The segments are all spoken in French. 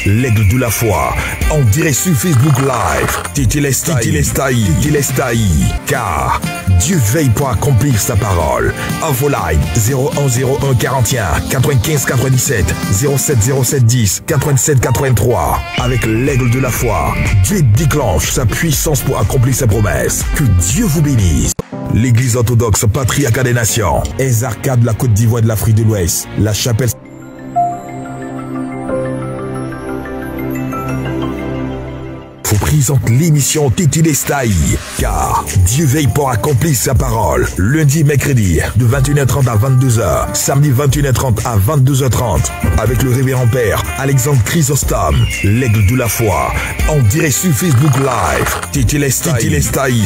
l'aigle de la foi, en direct sur Facebook Live. Titi Lestaï, car Dieu veille pour accomplir sa parole. Info line 0101 41 95 97 07 07 10 87 83. Avec l'aigle de la foi, Dieu déclenche sa puissance pour accomplir ses promesses. Que Dieu vous bénisse. L'église orthodoxe patriarcat des nations, Ezarka de la Côte d'Ivoire et de l'Afrique de l'Ouest, la chapelle vous présente l'émission Titi Lestaï, car Dieu veille pour accomplir sa parole. Lundi et mercredi de 21h30 à 22h, samedi 21h30 à 22h30, avec le révérend père Alexandre Chrysostome, l'aigle de la foi, en direct sur Facebook Live. Titi Lestaï,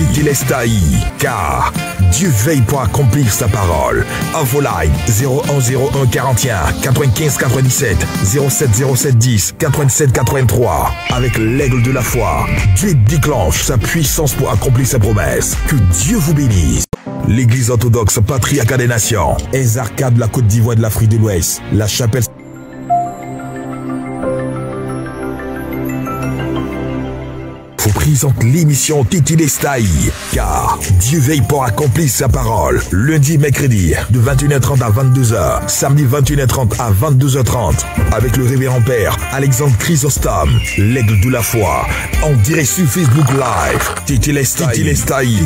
car Dieu veille pour accomplir sa parole. Info line 0101 41 95 97 07 07 10 87 83. Avec l'aigle de la foi, Dieu déclenche sa puissance pour accomplir ses promesses. Que Dieu vous bénisse. L'église orthodoxe patriarcat des nations, Ezarka de la Côte d'Ivoire et de l'Afrique de l'Ouest, la chapelle vous présente l'émission Titi Lestaï, car Dieu veille pour accomplir sa parole. Lundi et mercredi de 21h30 à 22h, samedi 21h30 à 22h30, avec le révérend père Alexandre Chrysostome, l'aigle de la foi, en direct sur Facebook Live. Titi Lestaï,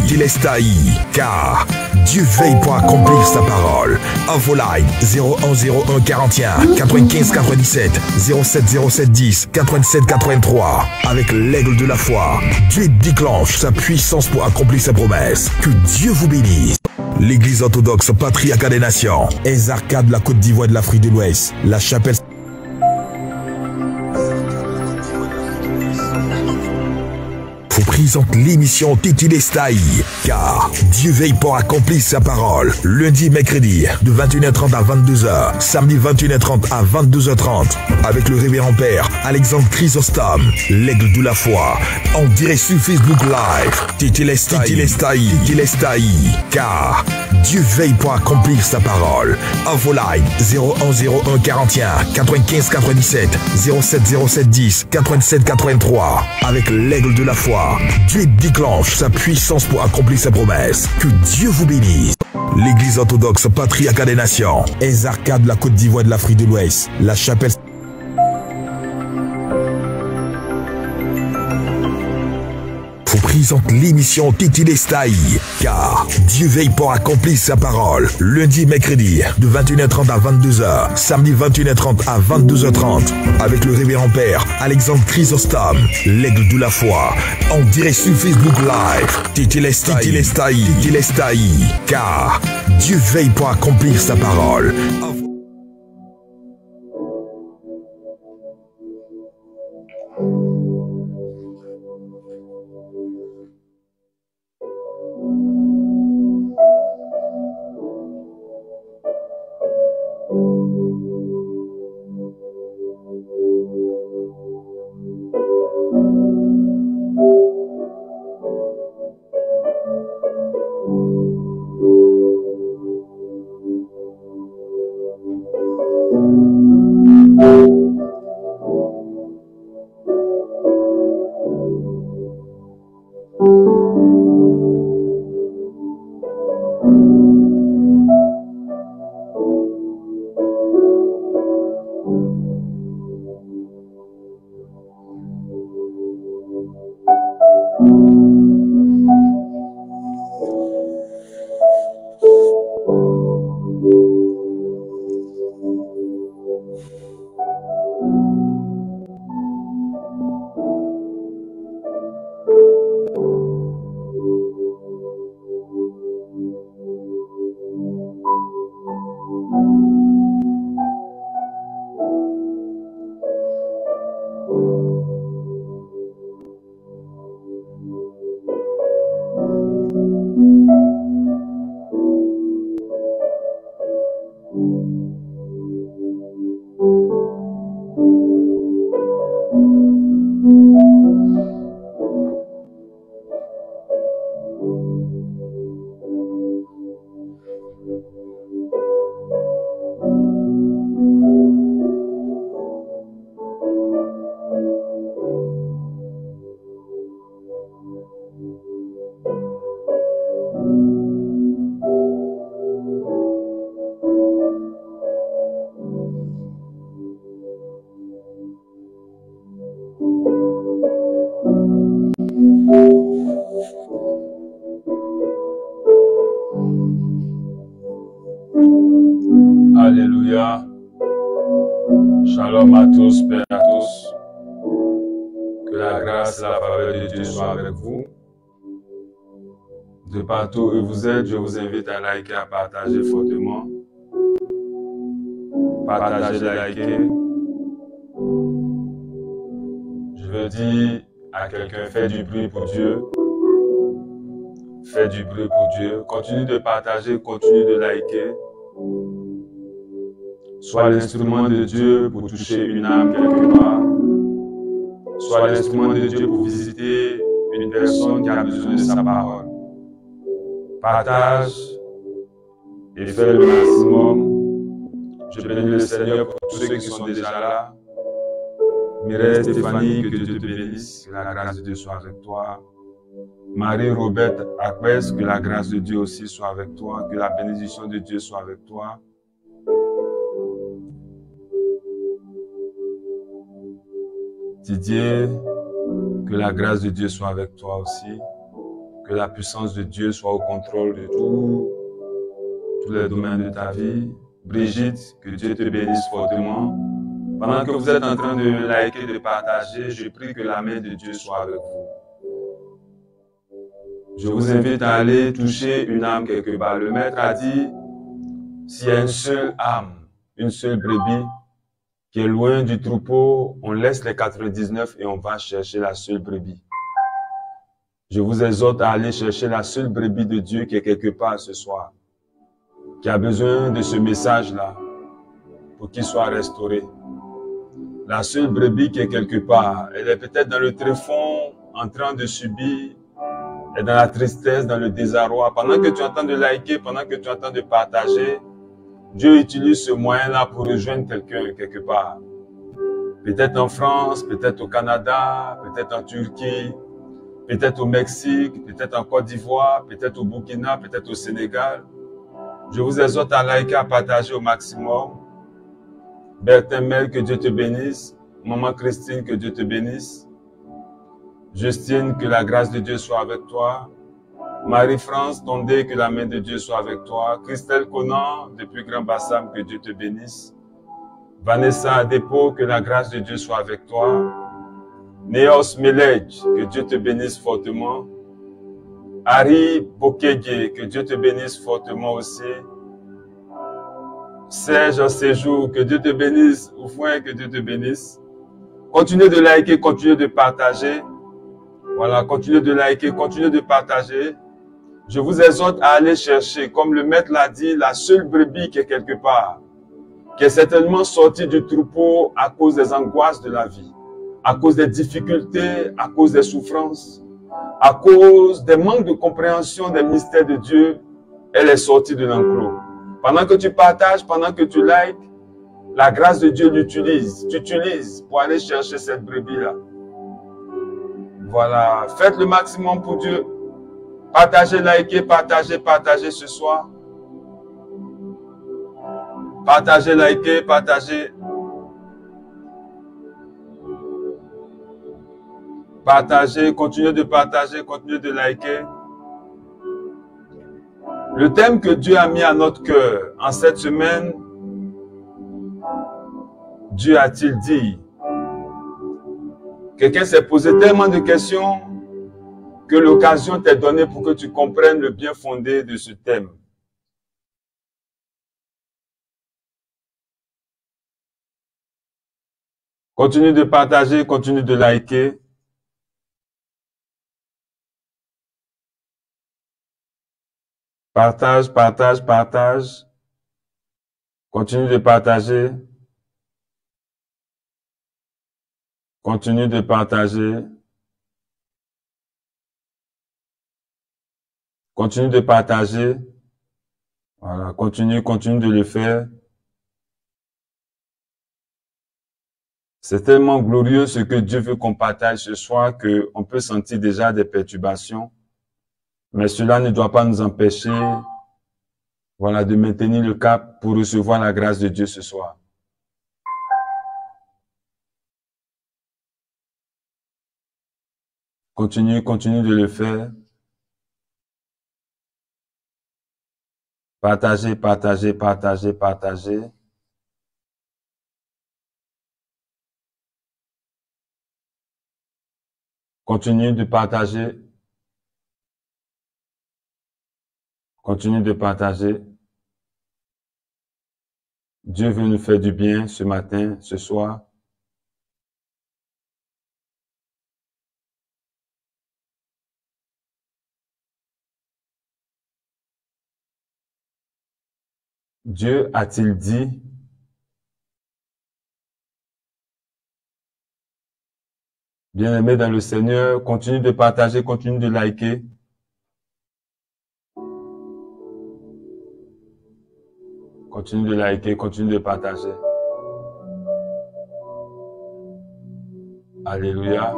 car Dieu veille pour accomplir sa parole. Info line 0101 41 95 97 07 07 10 87 83. Avec l'aigle de la foi, Dieu déclenche sa puissance pour accomplir ses promesses. Que Dieu vous bénisse. L'église orthodoxe patriarcat des nations, Ezarka de la Côte d'Ivoire et de l'Afrique de l'Ouest, la chapelle vous présente l'émission Titi Lestaï, car Dieu veille pour accomplir sa parole. Lundi et mercredi de 21h30 à 22h, samedi 21h30 à 22h30, avec le révérend père Alexandre Chrysostome, l'aigle de la foi, en direct sur Facebook Live. Titi Lestaï, car Dieu veille pour accomplir sa parole. Info line 0101 41 95 97 07 07 10 87 83. Avec l'aigle de la foi, Dieu déclenche sa puissance pour accomplir ses promesses. Que Dieu vous bénisse. L'église orthodoxe patriarcat des nations, Ezarka de la Côte d'Ivoire et de l'Afrique de l'Ouest, la chapelle vous présente l'émission Titi Lestaï, car Dieu veille pour accomplir sa parole. Lundi et mercredi de 21h30 à 22h, samedi 21h30 à 22h30, avec le révérend père Alexandre Chrysostome, l'aigle de la foi, en direct sur Facebook Live. Titi Lestaï, car Dieu veille pour accomplir sa parole. Alléluia. Shalom à tous, Père à tous. Que la grâce et la faveur de Dieu soient avec vous. De partout où vous êtes, je vous invite à liker, à partager fortement. Partagez, likez. Je veux dire à quelqu'un, fais du bruit pour Dieu. Fais du bruit pour Dieu. Continue de partager, continue de liker. Sois l'instrument de Dieu pour toucher une âme quelque part. Sois l'instrument de Dieu pour visiter une personne qui a besoin de sa parole. Partage et fais le maximum. Je bénis le Seigneur pour tous ceux qui sont déjà là. Mireille, Stéphanie, que Dieu te bénisse, que la grâce de Dieu soit avec toi. Marie-Robert Aquès, que la grâce de Dieu aussi soit avec toi, que la bénédiction de Dieu soit avec toi. Didier, que la grâce de Dieu soit avec toi aussi, que la puissance de Dieu soit au contrôle de tous les domaines de ta vie. Brigitte, que Dieu te bénisse fortement. Pendant que vous êtes en train de liker, de partager, je prie que la main de Dieu soit avec vous. Je vous invite à aller toucher une âme quelque part. Le maître a dit, s'il y a une seule âme, une seule brebis, qui est loin du troupeau, on laisse les 99 et on va chercher la seule brebis. Je vous exhorte à aller chercher la seule brebis de Dieu qui est quelque part ce soir, qui a besoin de ce message-là pour qu'il soit restauré. La seule brebis qui est quelque part, elle est peut-être dans le tréfonds, en train de subir, elle est dans la tristesse, dans le désarroi. Pendant que tu es en train de liker, pendant que tu es en train de partager, Dieu utilise ce moyen-là pour rejoindre quelqu'un quelque part. Peut-être en France, peut-être au Canada, peut-être en Turquie, peut-être au Mexique, peut-être en Côte d'Ivoire, peut-être au Burkina, peut-être au Sénégal. Je vous exhorte à liker, à partager au maximum. Bertin Mel, que Dieu te bénisse. Maman Christine, que Dieu te bénisse. Justine, que la grâce de Dieu soit avec toi. Marie-France Tondé, que la main de Dieu soit avec toi. Christelle Conan, depuis Grand Bassam, que Dieu te bénisse. Vanessa Adepo, que la grâce de Dieu soit avec toi. Neos Melej, que Dieu te bénisse fortement. Harry Bokege, que Dieu te bénisse fortement aussi. Serge en séjour, que Dieu te bénisse. Oufouin, que Dieu te bénisse. Continuez de liker, continuez de partager. Voilà, continuez de liker, continuez de partager. Je vous exhorte à aller chercher, comme le maître l'a dit, la seule brebis qui est quelque part, qui est certainement sortie du troupeau à cause des angoisses de la vie, à cause des difficultés, à cause des souffrances, à cause des manques de compréhension des mystères de Dieu. Elle est sortie de l'enclos. Pendant que tu partages, pendant que tu likes, la grâce de Dieu l'utilise. Tu utilises pour aller chercher cette brebis-là. Voilà. Faites le maximum pour Dieu. Partagez, likez, partagez, partagez ce soir. Partagez, likez, partagez. Partagez, continuez de partager, continuez de liker. Le thème que Dieu a mis à notre cœur en cette semaine, Dieu a-t-il dit? Quelqu'un s'est posé tellement de questions que l'occasion t'est donnée pour que tu comprennes le bien fondé de ce thème. Continue de partager, continue de liker. Partage, partage, partage. Continue de partager. Continue de partager. Continue de partager. Voilà, continue de le faire. C'est tellement glorieux ce que Dieu veut qu'on partage ce soir qu'on peut sentir déjà des perturbations. Mais cela ne doit pas nous empêcher, voilà, de maintenir le cap pour recevoir la grâce de Dieu ce soir. Continue de le faire. Partagez, partagez, partagez, partagez. Continue de partager. Continue de partager. Dieu veut nous faire du bien ce matin, ce soir. Dieu a-t-il dit? Bien-aimés dans le Seigneur, continue de partager, continue de liker. Continue de liker, continue de partager. Alléluia.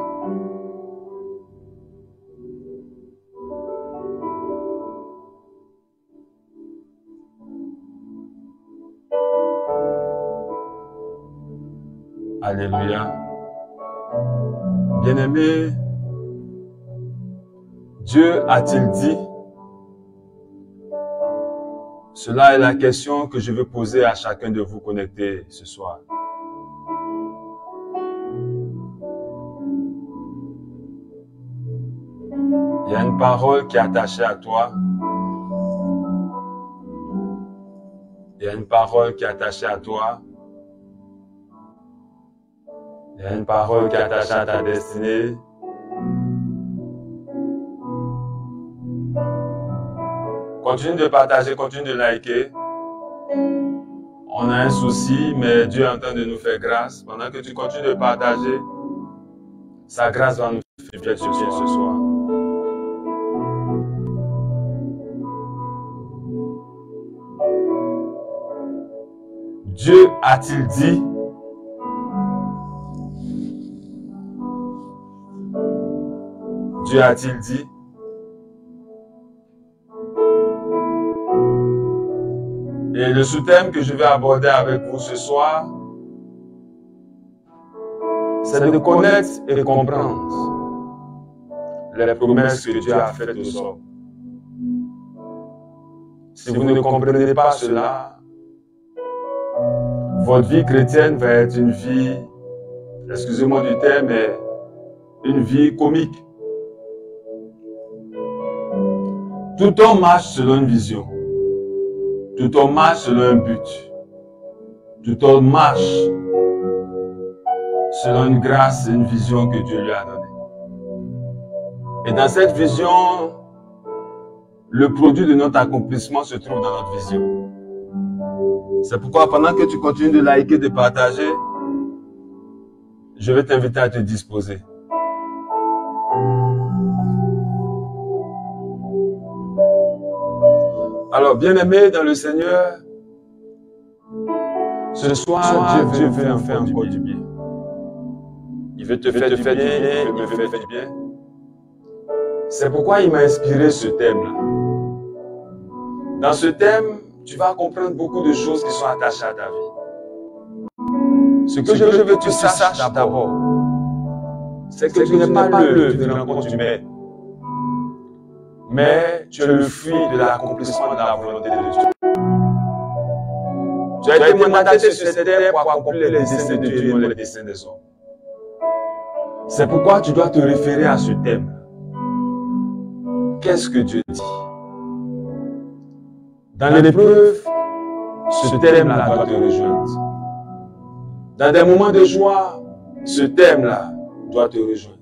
Alléluia. Bien-aimé, Dieu a-t-il dit? Cela est la question que je veux poser à chacun de vous connectés ce soir. Il y a une parole qui est attachée à toi. Il y a une parole qui est attachée à toi. Il y a une parole qui est attachée à ta destinée. Continue de partager, continue de liker. On a un souci, mais Dieu est en train de nous faire grâce. Pendant que tu continues de partager, sa grâce va nous faire du bien ce soir. Dieu a-t-il dit? Dieu a-t-il dit? Et le sous-thème que je vais aborder avec vous ce soir, c'est de connaître et comprendre les promesses que Dieu a faites aux hommes. Si vous ne comprenez pas cela, votre vie chrétienne va être une vie, excusez-moi du terme, mais une vie comique. Tout homme marche selon une vision. Tout homme marche selon un but. Tout homme marche selon une grâce et une vision que Dieu lui a donnée. Et dans cette vision, le produit de notre accomplissement se trouve dans notre vision. C'est pourquoi pendant que tu continues de liker, de partager, je vais t'inviter à te disposer. Alors, bien-aimé dans le Seigneur, ce soir, Dieu veut en faire encore du bien. Il veut te faire du bien, il veut me faire du bien. C'est pourquoi il m'a inspiré ce thème-là. Dans ce thème, tu vas comprendre beaucoup de choses qui sont attachées à ta vie. Ce que je veux que tu saches d'abord, c'est que tu n'es pas l'œuvre d'une rencontre humaine, mais tu es le fruit de l'accomplissement de la volonté de Dieu. Tu as été mandaté sur cette terre pour accomplir les desseins de Dieu et non les desseins des hommes. C'est pourquoi tu dois te référer à ce thème. Qu'est-ce que Dieu dit? Dans l'épreuve, ce thème-là doit te rejoindre. Dans des moments de joie, ce thème-là doit te rejoindre.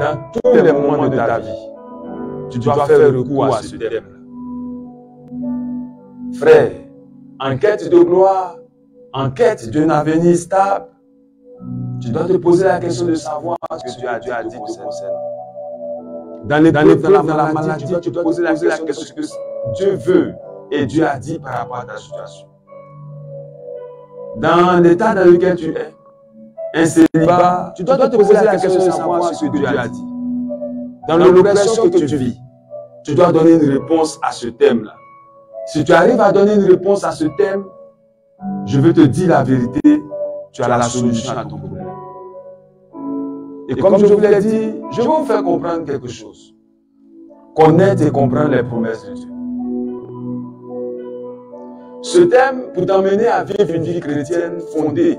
Dans tous les moments de ta vie, tu dois faire recours à ce thème-là. Frère, en quête de gloire, en quête d'un avenir stable, tu dois te poser la question de savoir ce que Dieu a dit concernant. Dans l'épreuve, dans la maladie, tu dois te poser la question de ce que Dieu veut et Dieu a dit par rapport à ta situation. Dans l'état dans lequel tu es, un célibat, tu dois te poser la question de savoir ce que Dieu a dit. Dans l'oppression que tu vis, tu dois donner une réponse à ce thème-là. Si tu arrives à donner une réponse à ce thème, je veux te dire la vérité, tu as la solution à ton problème. Et comme je vous l'ai dit, je vais vous faire comprendre quelque chose. Connaître et comprendre les promesses de Dieu. ce thème pour t'emmener à vivre une vie chrétienne fondée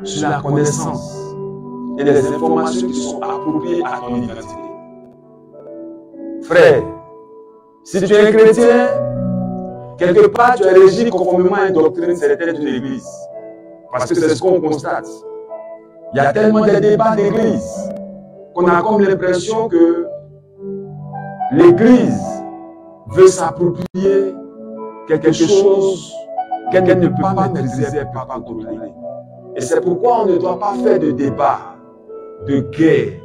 sur la connaissance et les informations qui sont appropriées à ton identité. Frère, si tu es un chrétien, quelque part tu es régi conformément à une doctrine certaine de l'Église. Parce que c'est ce qu'on constate. Il y a tellement de débats d'Église qu'on a comme l'impression que l'Église veut s'approprier quelque chose qu'elle ne peut pas maîtriser, elle ne peut pas contrôler. Et c'est pourquoi on ne doit pas faire de débat, de guerre,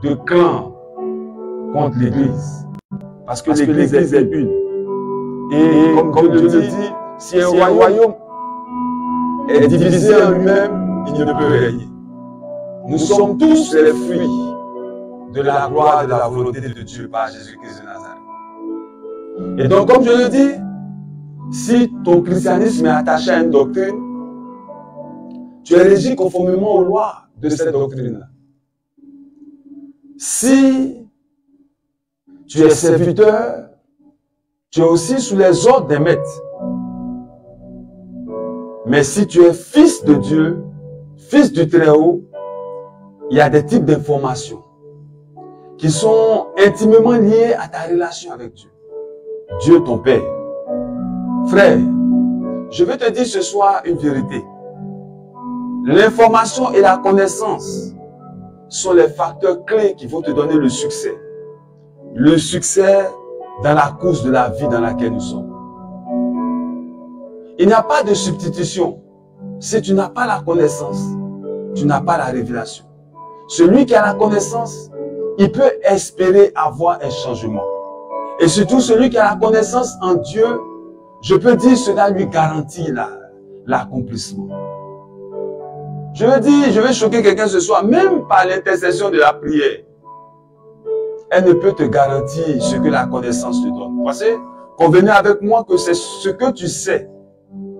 de clan contre l'Église. Parce que l'Église est une. Et comme Dieu le dit, si un royaume est divisé en lui-même, il ne peut régner. Nous sommes tous les fruits de la gloire et de la volonté de Dieu par Jésus-Christ de Nazareth. Et donc, comme je le dis, si ton christianisme est attaché à une doctrine, tu es régi conformément aux lois de cette doctrine-là. Si tu es serviteur, tu es aussi sous les ordres des maîtres. Mais si tu es fils de Dieu, fils du Très-Haut, il y a des types d'informations qui sont intimement liées à ta relation avec Dieu. Dieu ton Père. Frère, je veux te dire ce soir une vérité. L'information et la connaissance sont les facteurs clés qui vont te donner le succès. Le succès dans la course de la vie dans laquelle nous sommes. Il n'y a pas de substitution. Si tu n'as pas la connaissance, tu n'as pas la révélation. Celui qui a la connaissance, il peut espérer avoir un changement. Et surtout, celui qui a la connaissance en Dieu, je peux dire cela lui garantit l'accomplissement. Je veux dire, je vais choquer quelqu'un ce soir, même par l'intercession de la prière. Elle ne peut te garantir ce que la connaissance te donne. Parce que, convenez avec moi que c'est ce que tu sais,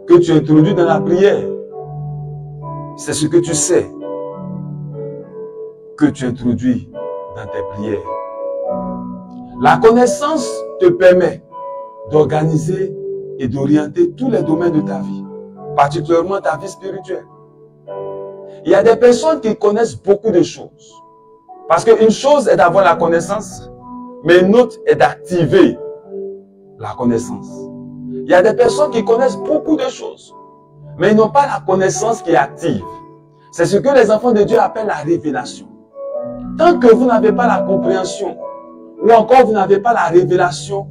que tu introduis dans la prière. C'est ce que tu sais, que tu introduis dans tes prières. La connaissance te permet d'organiser et d'orienter tous les domaines de ta vie, particulièrement ta vie spirituelle. Il y a des personnes qui connaissent beaucoup de choses. Parce qu'une chose est d'avoir la connaissance, mais une autre est d'activer la connaissance. Il y a des personnes qui connaissent beaucoup de choses, mais ils n'ont pas la connaissance qui est active. C'est ce que les enfants de Dieu appellent la révélation. Tant que vous n'avez pas la compréhension, ou encore vous n'avez pas la révélation,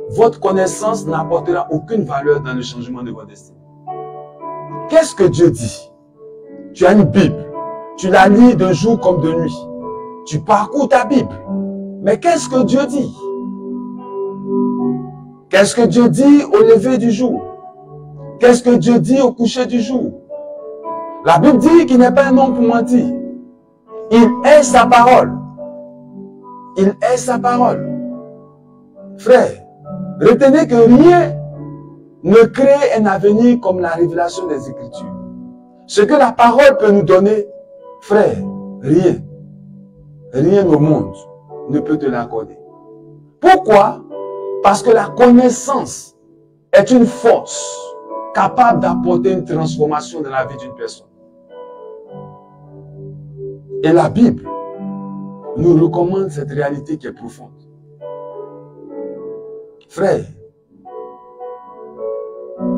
votre connaissance n'apportera aucune valeur dans le changement de votre destin. Qu'est-ce que Dieu dit? Tu as une Bible, tu la lis de jour comme de nuit. Tu parcours ta Bible. Mais qu'est-ce que Dieu dit? Qu'est-ce que Dieu dit au lever du jour? Qu'est-ce que Dieu dit au coucher du jour? La Bible dit qu'il n'est pas un homme pour mentir. Il est sa parole. Il est sa parole. Frère, retenez que rien ne crée un avenir comme la révélation des Écritures. Ce que la parole peut nous donner, frère, rien. Rien au monde ne peut te l'accorder. Pourquoi? Parce que la connaissance est une force capable d'apporter une transformation dans la vie d'une personne. Et la Bible nous recommande cette réalité qui est profonde. Frère,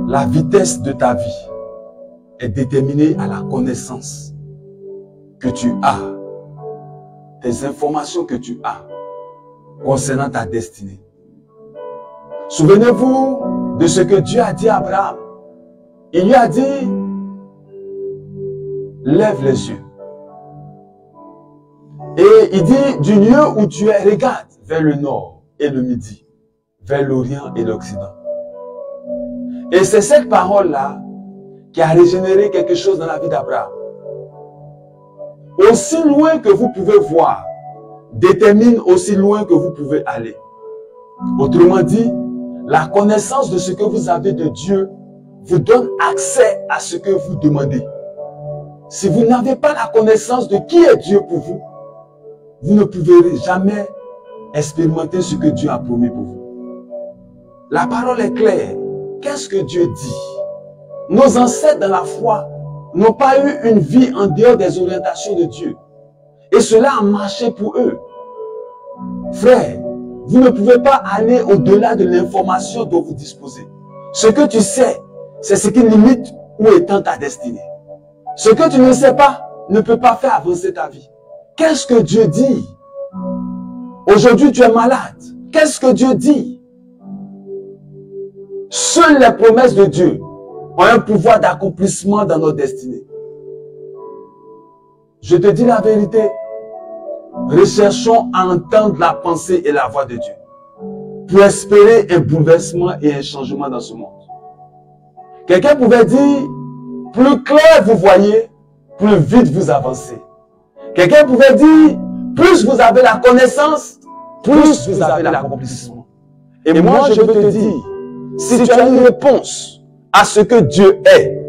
la vitesse de ta vie est déterminée à la connaissance que tu as, des informations que tu as concernant ta destinée. Souvenez-vous de ce que Dieu a dit à Abraham. Il lui a dit, lève les yeux. Et il dit, du lieu où tu es, regarde vers le nord et le midi, vers l'Orient et l'Occident. Et c'est cette parole-là qui a régénéré quelque chose dans la vie d'Abraham. Aussi loin que vous pouvez voir, détermine aussi loin que vous pouvez aller. Autrement dit, la connaissance de ce que vous avez de Dieu vous donne accès à ce que vous demandez. Si vous n'avez pas la connaissance de qui est Dieu pour vous, vous ne pouvez jamais expérimenter ce que Dieu a promis pour vous. La parole est claire. qu'est-ce que Dieu dit? Nos ancêtres dans la foi n'ont pas eu une vie en dehors des orientations de Dieu. Et cela a marché pour eux. Frère, vous ne pouvez pas aller au-delà de l'information dont vous disposez. Ce que tu sais, c'est ce qui limite où étend ta destinée. Ce que tu ne sais pas ne peut pas faire avancer ta vie. Qu'est-ce que Dieu dit? Aujourd'hui, tu es malade. Qu'est-ce que Dieu dit? Seules les promesses de Dieu ont un pouvoir d'accomplissement dans notre destinée. Je te dis la vérité. Recherchons à entendre la pensée et la voix de Dieu pour espérer un bouleversement et un changement dans ce monde. Quelqu'un pouvait dire, plus clair vous voyez, plus vite vous avancez. Quelqu'un pouvait dire, plus vous avez la connaissance, plus vous avez l'accomplissement. Et moi, je veux te dire, si tu as une réponse à ce que Dieu est,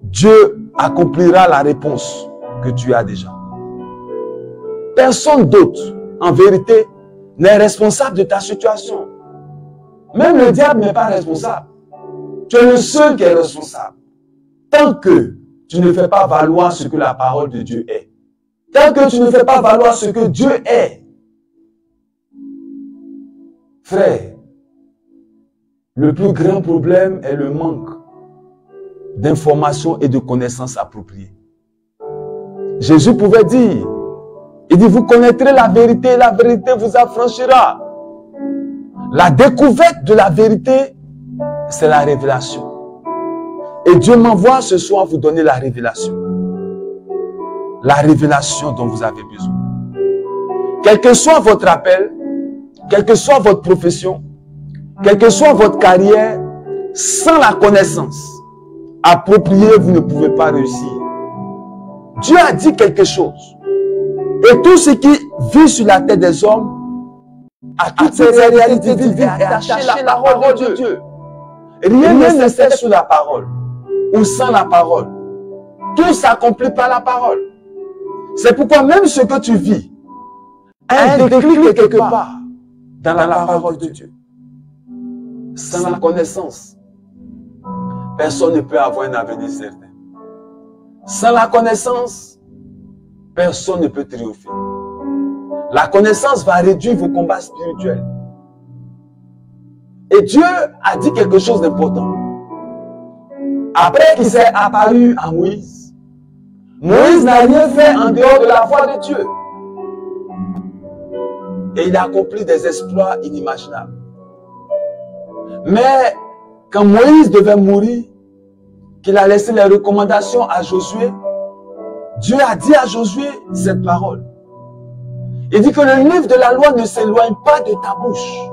Dieu accomplira la réponse que tu as déjà. Personne d'autre, en vérité, n'est responsable de ta situation. Même le diable n'est pas responsable. Tu es le seul qui est responsable. Tant que tu ne fais pas valoir ce que la parole de Dieu est. Tant que tu ne fais pas valoir ce que Dieu est. Frère, le plus grand problème est le manque d'informations et de connaissances appropriées. Jésus pouvait dire, il dit, vous connaîtrez la vérité vous affranchira. La découverte de la vérité, c'est la révélation. Et Dieu m'envoie ce soir vous donner la révélation. La révélation dont vous avez besoin. Quel que soit votre appel, quelle que soit votre profession, quelle que soit votre carrière, sans la connaissance appropriée, vous ne pouvez pas réussir. Dieu a dit quelque chose. Et tout ce qui vit sur la tête des hommes, à toutes ces réalités divines, est attaché à la parole de Dieu. Rien ne se fait sous la parole ou sans la parole. Tout s'accomplit par la parole. C'est pourquoi même ce que tu vis a un déclic quelque part dans la parole de Dieu. Sans la connaissance, personne ne peut avoir un avenir certain. Sans la connaissance, personne ne peut triompher. La connaissance va réduire vos combats spirituels. Et Dieu a dit quelque chose d'important. Après qu'il s'est apparu à Moïse, Moïse n'a rien fait en dehors de la voix de Dieu. Et il a accompli des exploits inimaginables. Mais quand Moïse devait mourir, qu'il a laissé les recommandations à Josué, Dieu a dit à Josué cette parole. Il dit que le livre de la loi ne s'éloigne pas de ta bouche.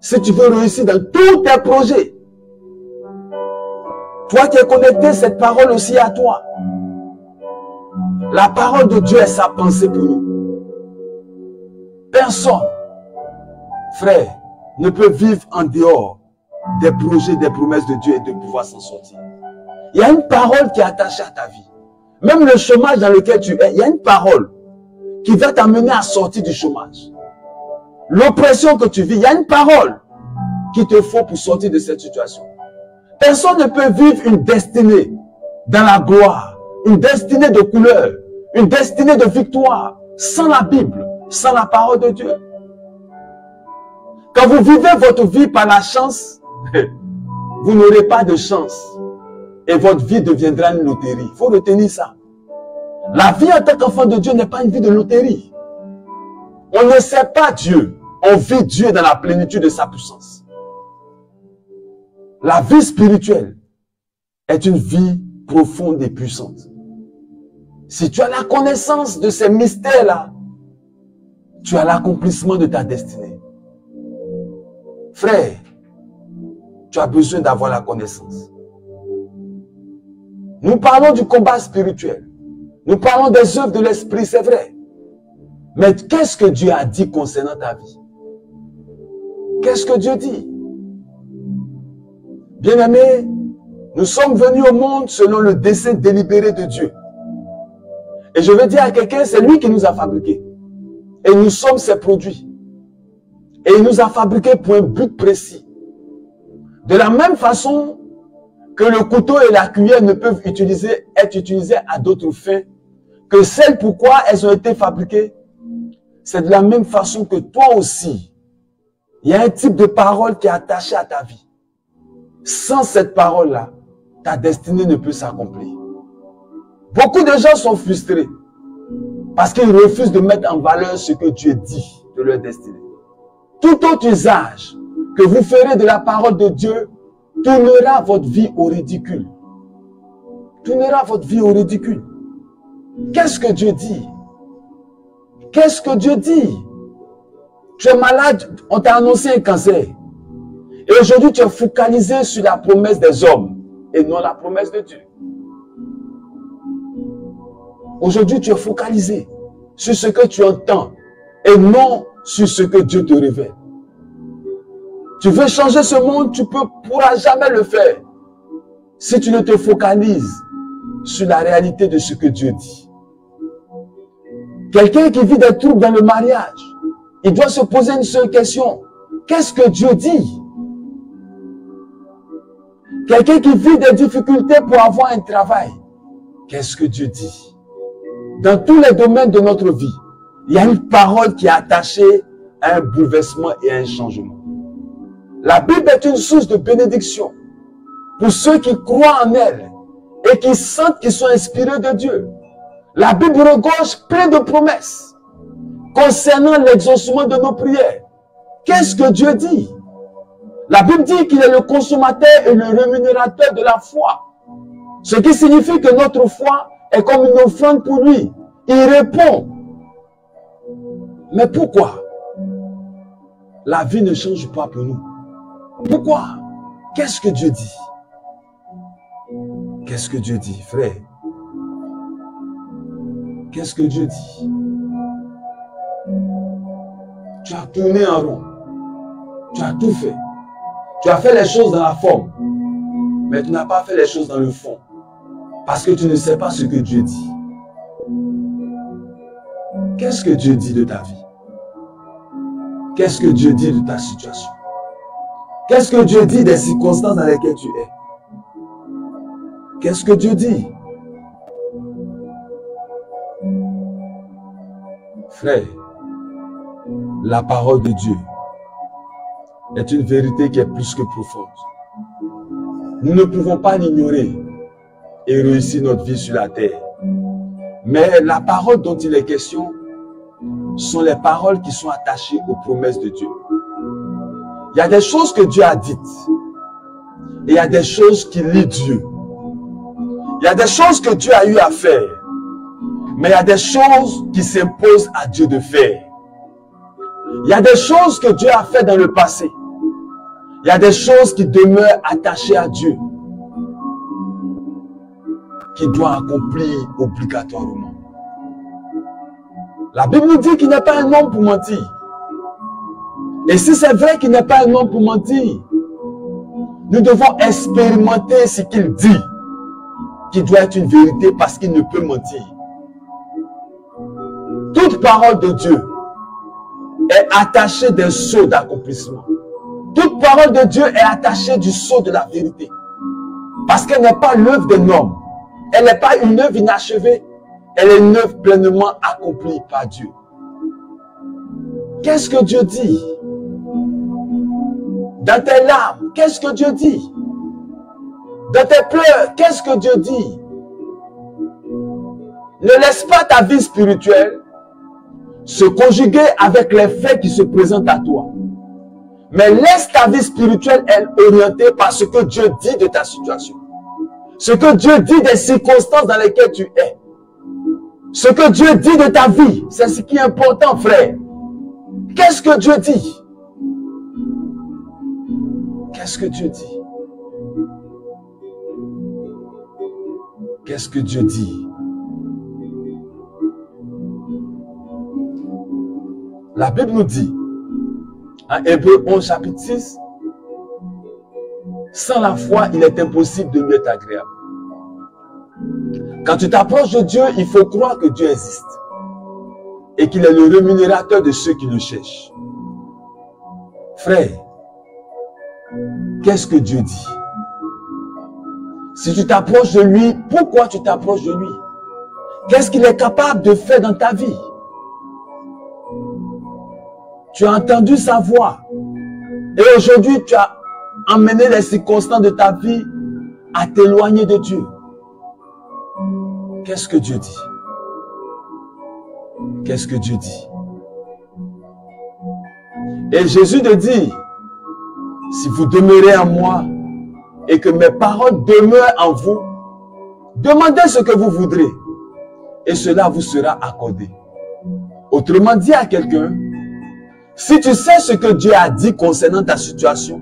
Si tu veux réussir dans tous tes projets, toi qui es connecté, cette parole aussi à toi. La parole de Dieu est sa pensée pour nous. Personne, frère, ne peut vivre en dehors des projets, des promesses de Dieu et de pouvoir s'en sortir. Il y a une parole qui est attachée à ta vie. Même le chômage dans lequel tu es, il y a une parole qui va t'amener à sortir du chômage. L'oppression que tu vis, il y a une parole qu'il te faut pour sortir de cette situation. Personne ne peut vivre une destinée dans la gloire, une destinée de couleur, une destinée de victoire sans la Bible, sans la parole de Dieu. Quand vous vivez votre vie par la chance, vous n'aurez pas de chance et votre vie deviendra une loterie. Il faut retenir ça. La vie en tant qu'enfant de Dieu n'est pas une vie de loterie. On ne sait pas Dieu. On vit Dieu dans la plénitude de sa puissance. La vie spirituelle est une vie profonde et puissante. Si tu as la connaissance de ces mystères-là, tu as l'accomplissement de ta destinée. Frère, tu as besoin d'avoir la connaissance. Nous parlons du combat spirituel. Nous parlons des œuvres de l'esprit, c'est vrai. Mais qu'est-ce que Dieu a dit concernant ta vie? Qu'est-ce que Dieu dit? Bien-aimés, nous sommes venus au monde selon le dessein délibéré de Dieu. Et je veux dire à quelqu'un, c'est lui qui nous a fabriqués. Et nous sommes ses produits. Et il nous a fabriqués pour un but précis. De la même façon que le couteau et la cuillère ne peuvent être utilisés à d'autres fins que celles pourquoi elles ont été fabriquées, c'est de la même façon que toi aussi, il y a un type de parole qui est attaché à ta vie. Sans cette parole-là, ta destinée ne peut s'accomplir. Beaucoup de gens sont frustrés parce qu'ils refusent de mettre en valeur ce que Dieu dit de leur destinée. Tout autre usage que vous ferez de la parole de Dieu tournera votre vie au ridicule. Tournera votre vie au ridicule. Qu'est-ce que Dieu dit? Qu'est-ce que Dieu dit? Tu es malade, on t'a annoncé un cancer. Et aujourd'hui, tu es focalisé sur la promesse des hommes et non la promesse de Dieu. Aujourd'hui, tu es focalisé sur ce que tu entends et non sur ce que Dieu te révèle. Tu veux changer ce monde, tu ne pourras jamais le faire si tu ne te focalises sur la réalité de ce que Dieu dit. Quelqu'un qui vit des troubles dans le mariage, il doit se poser une seule question. Qu'est-ce que Dieu dit? Quelqu'un qui vit des difficultés pour avoir un travail, qu'est-ce que Dieu dit? Dans tous les domaines de notre vie, il y a une parole qui est attachée à un bouleversement et à un changement. La Bible est une source de bénédiction pour ceux qui croient en elle et qui sentent qu'ils sont inspirés de Dieu. La Bible regorge plein de promesses concernant l'exaucement de nos prières. Qu'est-ce que Dieu dit? La Bible dit qu'il est le consommateur et le rémunérateur de la foi. Ce qui signifie que notre foi est comme une offrande pour lui. Il répond. Mais pourquoi la vie ne change pas pour nous? Pourquoi? Qu'est-ce que Dieu dit? Qu'est-ce que Dieu dit, frère? Qu'est-ce que Dieu dit? Tu as tourné en rond. Tu as tout fait. Tu as fait les choses dans la forme. Mais tu n'as pas fait les choses dans le fond. Parce que tu ne sais pas ce que Dieu dit. Qu'est-ce que Dieu dit de ta vie? Qu'est-ce que Dieu dit de ta situation? Qu'est-ce que Dieu dit des circonstances dans lesquelles tu es? Qu'est-ce que Dieu dit? Frère, la parole de Dieu est une vérité qui est plus que profonde. Nous ne pouvons pas l'ignorer et réussir notre vie sur la terre. Mais la parole dont il est question sont les paroles qui sont attachées aux promesses de Dieu. Il y a des choses que Dieu a dites et il y a des choses qui lient Dieu. Il y a des choses que Dieu a eu à faire, mais il y a des choses qui s'imposent à Dieu de faire. Il y a des choses que Dieu a fait dans le passé. Il y a des choses qui demeurent attachées à Dieu, qui doit accomplir obligatoirement. La Bible nous dit qu'il n'est pas un homme pour mentir. Et si c'est vrai qu'il n'est pas un homme pour mentir, nous devons expérimenter ce qu'il dit, qui doit être une vérité parce qu'il ne peut mentir. Toute parole de Dieu est attachée d'un sceau d'accomplissement. Toute parole de Dieu est attachée du sceau de la vérité. Parce qu'elle n'est pas l'œuvre d'un homme. Elle n'est pas une œuvre inachevée. Elle est une œuvre pleinement accomplie par Dieu. Qu'est-ce que Dieu dit? Dans tes larmes, qu'est-ce que Dieu dit? Dans tes pleurs, qu'est-ce que Dieu dit? Ne laisse pas ta vie spirituelle se conjuguer avec les faits qui se présentent à toi. Mais laisse ta vie spirituelle être orientée par ce que Dieu dit de ta situation. Ce que Dieu dit des circonstances dans lesquelles tu es. Ce que Dieu dit de ta vie, c'est ce qui est important, frère. Qu'est-ce que Dieu dit? Qu'est-ce que Dieu dit? Qu'est-ce que Dieu dit? La Bible nous dit, en Hébreux 11, chapitre 6, sans la foi, il est impossible de lui être agréable. Quand tu t'approches de Dieu, il faut croire que Dieu existe et qu'il est le rémunérateur de ceux qui le cherchent. Frère, Qu'est-ce que Dieu dit? Si tu t'approches de lui, pourquoi tu t'approches de lui? Qu'est-ce qu'il est capable de faire dans ta vie? Tu as entendu sa voix. Et aujourd'hui, tu as emmené les circonstances de ta vie à t'éloigner de Dieu. Qu'est-ce que Dieu dit? Qu'est-ce que Dieu dit? Et Jésus te dit, si vous demeurez en moi et que mes paroles demeurent en vous, demandez ce que vous voudrez et cela vous sera accordé. Autrement dit à quelqu'un, si tu sais ce que Dieu a dit concernant ta situation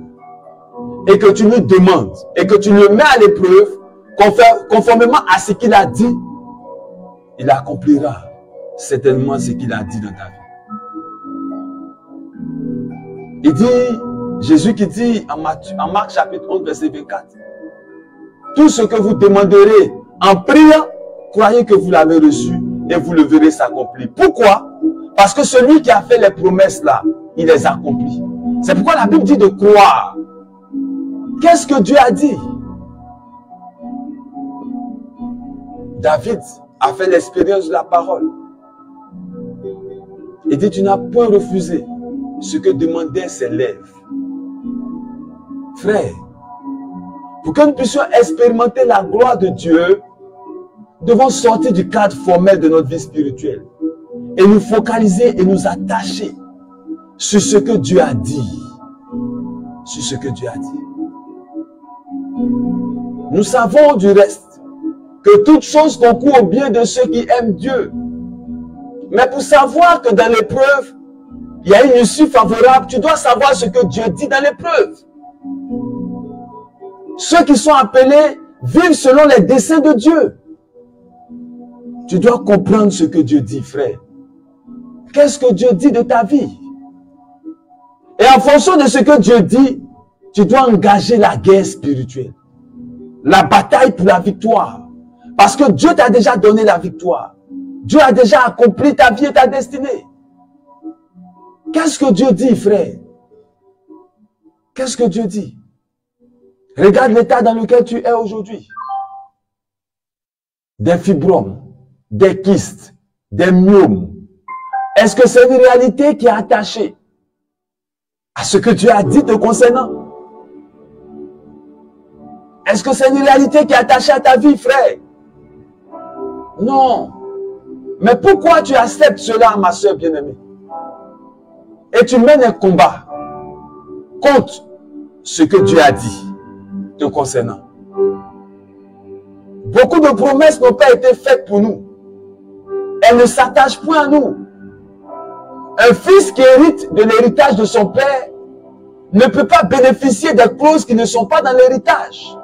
et que tu lui demandes et que tu le mets à l'épreuve conformément à ce qu'il a dit, il accomplira certainement ce qu'il a dit dans ta vie. Il dit, Jésus qui dit en Marc chapitre 11 verset 24, tout ce que vous demanderez en priant, croyez que vous l'avez reçu et vous le verrez s'accomplir. Pourquoi? Parce que celui qui a fait les promesses là, il les accomplit. C'est pourquoi la Bible dit de croire. Qu'est-ce que Dieu a dit? David a fait l'expérience de la parole. Il dit, tu n'as point refusé ce que demandaient ses lèvres. Frère, pour que nous puissions expérimenter la gloire de Dieu, nous devons sortir du cadre formel de notre vie spirituelle et nous focaliser et nous attacher sur ce que Dieu a dit. Sur ce que Dieu a dit. Nous savons du reste que toute chose concourt au bien de ceux qui aiment Dieu. Mais pour savoir que dans l'épreuve, il y a une issue favorable, tu dois savoir ce que Dieu dit dans l'épreuve. Ceux qui sont appelés vivent selon les desseins de Dieu. Tu dois comprendre ce que Dieu dit, frère. Qu'est-ce que Dieu dit de ta vie? Et en fonction de ce que Dieu dit, tu dois engager la guerre spirituelle. La bataille pour la victoire. Parce que Dieu t'a déjà donné la victoire. Dieu a déjà accompli ta vie et ta destinée. Qu'est-ce que Dieu dit, frère? Qu'est-ce que Dieu dit? Regarde l'état dans lequel tu es aujourd'hui. Des fibromes, des kystes, des myomes. Est-ce que c'est une réalité qui est attachée à ce que Dieu a dit te concernant? Est-ce que c'est une réalité qui est attachée à ta vie, frère? Non. Mais pourquoi tu acceptes cela, ma soeur bien-aimée? Et tu mènes un combat contre ce que Dieu a dit te concernant. Beaucoup de promesses n'ont pas été faites pour nous. Elles ne s'attachent point à nous. Un fils qui hérite de l'héritage de son père ne peut pas bénéficier des clauses qui ne sont pas dans l'héritage.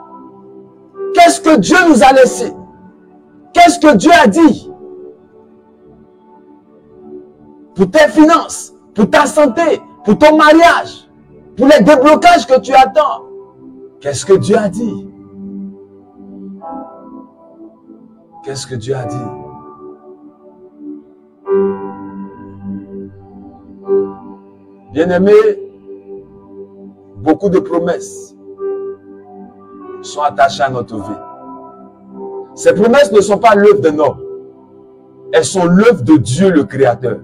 Qu'est-ce que Dieu nous a laissé? Qu'est-ce que Dieu a dit? Pour tes finances, pour ta santé, pour ton mariage, pour les déblocages que tu attends. Qu'est-ce que Dieu a dit? Qu'est-ce que Dieu a dit? Bien-aimés, beaucoup de promesses sont attachées à notre vie. Ces promesses ne sont pas l'œuvre d'un homme. Elles sont l'œuvre de Dieu le Créateur.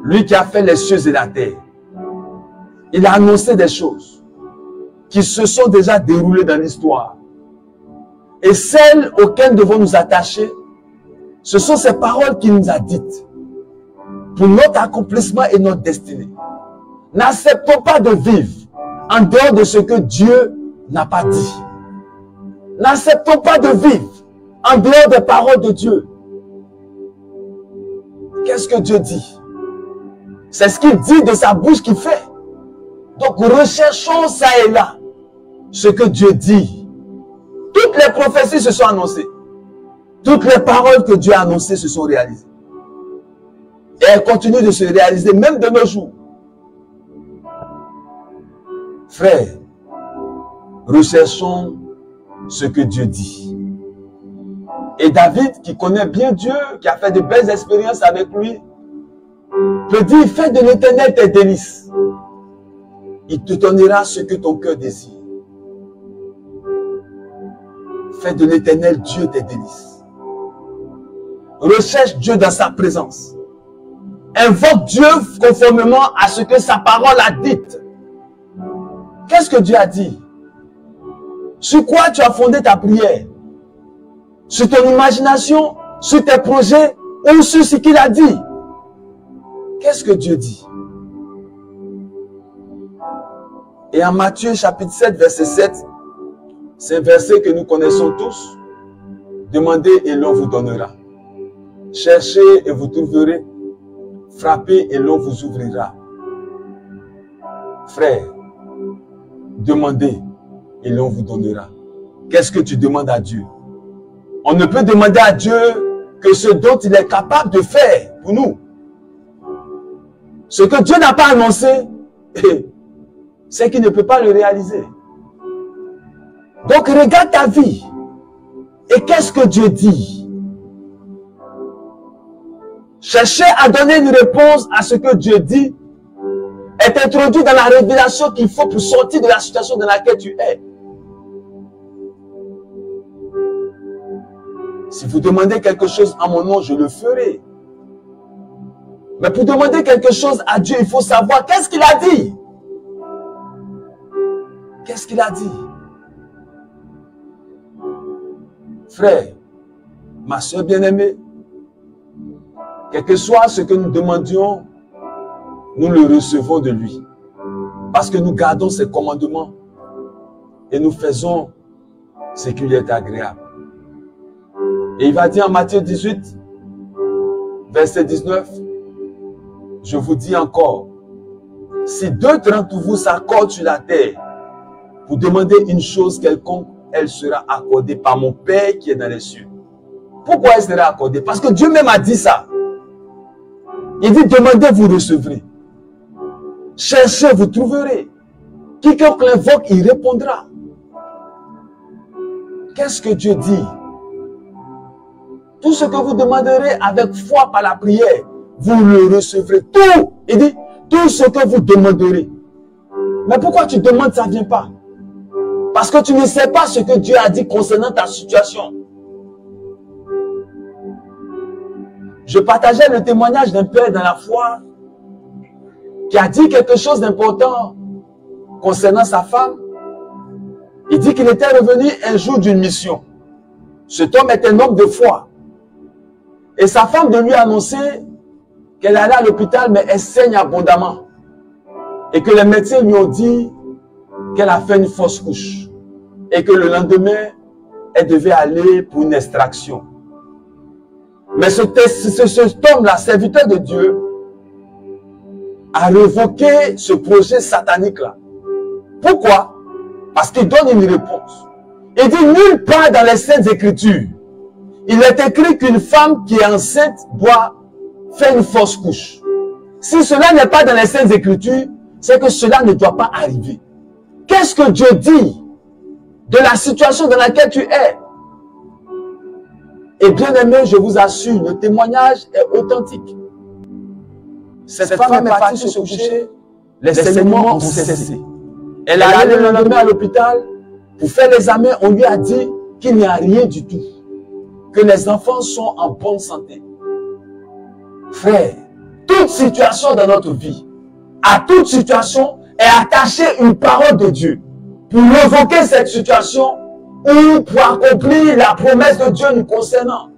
Lui qui a fait les cieux et la terre. Il a annoncé des choses qui se sont déjà déroulées dans l'histoire. Et celles auxquelles nous devons nous attacher, ce sont ces paroles qu'il nous a dites pour notre accomplissement et notre destinée. N'acceptons pas de vivre en dehors de ce que Dieu n'a pas dit. N'acceptons pas de vivre en dehors des paroles de Dieu. Qu'est-ce que Dieu dit? C'est ce qu'il dit de sa bouche qu'il fait. Donc recherchons ça et là ce que Dieu dit. Toutes les prophéties se sont annoncées. Toutes les paroles que Dieu a annoncées se sont réalisées. Et elles continuent de se réaliser même de nos jours. Frères, recherchons ce que Dieu dit. Et David, qui connaît bien Dieu, qui a fait de belles expériences avec lui, peut dire, fais de l'Éternel tes délices. Il te donnera ce que ton cœur désire. Fais de l'Éternel Dieu tes délices. Recherche Dieu dans sa présence. Invoque Dieu conformément à ce que sa parole a dit. Qu'est-ce que Dieu a dit? Sur quoi tu as fondé ta prière? Sur ton imagination, sur tes projets ou sur ce qu'il a dit? Qu'est-ce que Dieu dit? Et en Matthieu chapitre 7, verset 7, c'est un verset que nous connaissons tous. Demandez et l'on vous donnera. Cherchez et vous trouverez. Frappez et l'on vous ouvrira. Frère, demandez et l'on vous donnera. Qu'est-ce que tu demandes à Dieu? On ne peut demander à Dieu que ce dont il est capable de faire pour nous. Ce que Dieu n'a pas annoncé, c'est qu'il ne peut pas le réaliser. Donc regarde ta vie. Et qu'est-ce que Dieu dit? Chercher à donner une réponse à ce que Dieu dit est introduit dans la révélation qu'il faut pour sortir de la situation dans laquelle tu es. Si vous demandez quelque chose à mon nom, je le ferai. Mais pour demander quelque chose à Dieu, il faut savoir qu'est-ce qu'il a dit. Qu'est-ce qu'il a dit? Frère, ma soeur bien-aimée, quel que soit ce que nous demandions, nous le recevons de lui. Parce que nous gardons ses commandements et nous faisons ce qui lui est agréable. Et il va dire en Matthieu 18, verset 19, je vous dis encore, si 2 d'entre vous s'accordent sur la terre pour demander une chose quelconque, elle sera accordée par mon Père qui est dans les cieux. Pourquoi elle sera accordée? Parce que Dieu même a dit ça. Il dit, demandez, vous recevrez. Cherchez, vous trouverez. Quiconque l'invoque, il répondra. Qu'est-ce que Dieu dit? Tout ce que vous demanderez avec foi par la prière, vous le recevrez. Tout, il dit, tout ce que vous demanderez. Mais pourquoi tu demandes, ça ne vient pas? Parce que tu ne sais pas ce que Dieu a dit concernant ta situation. Je partageais le témoignage d'un père dans la foi qui a dit quelque chose d'important concernant sa femme. Il dit qu'il était revenu un jour d'une mission. Cet homme est un homme de foi. Et sa femme de lui annoncer qu'elle allait à l'hôpital, mais elle saigne abondamment. Et que les médecins lui ont dit qu'elle a fait une fausse couche. Et que le lendemain, elle devait aller pour une extraction. Mais cet homme-là, serviteur de Dieu, a révoqué ce projet satanique-là. Pourquoi? Parce qu'il donne une réponse. Il dit nulle part dans les Saintes Écritures, il est écrit qu'une femme qui est enceinte doit faire une fausse couche. Si cela n'est pas dans les Saintes Écritures, c'est que cela ne doit pas arriver. Qu'est-ce que Dieu dit de la situation dans laquelle tu es? Et bien aimé, je vous assure, le témoignage est authentique. Cette femme est partie se coucher, les saignements ont cessé. Elle est allée le lendemain à l'hôpital pour faire l'examen. On lui a dit qu'il n'y a rien du tout, que les enfants sont en bonne santé. Frère, toute situation dans notre vie, à toute situation est attachée une parole de Dieu pour révoquer cette situation ou pour accomplir la promesse de Dieu nous concernant.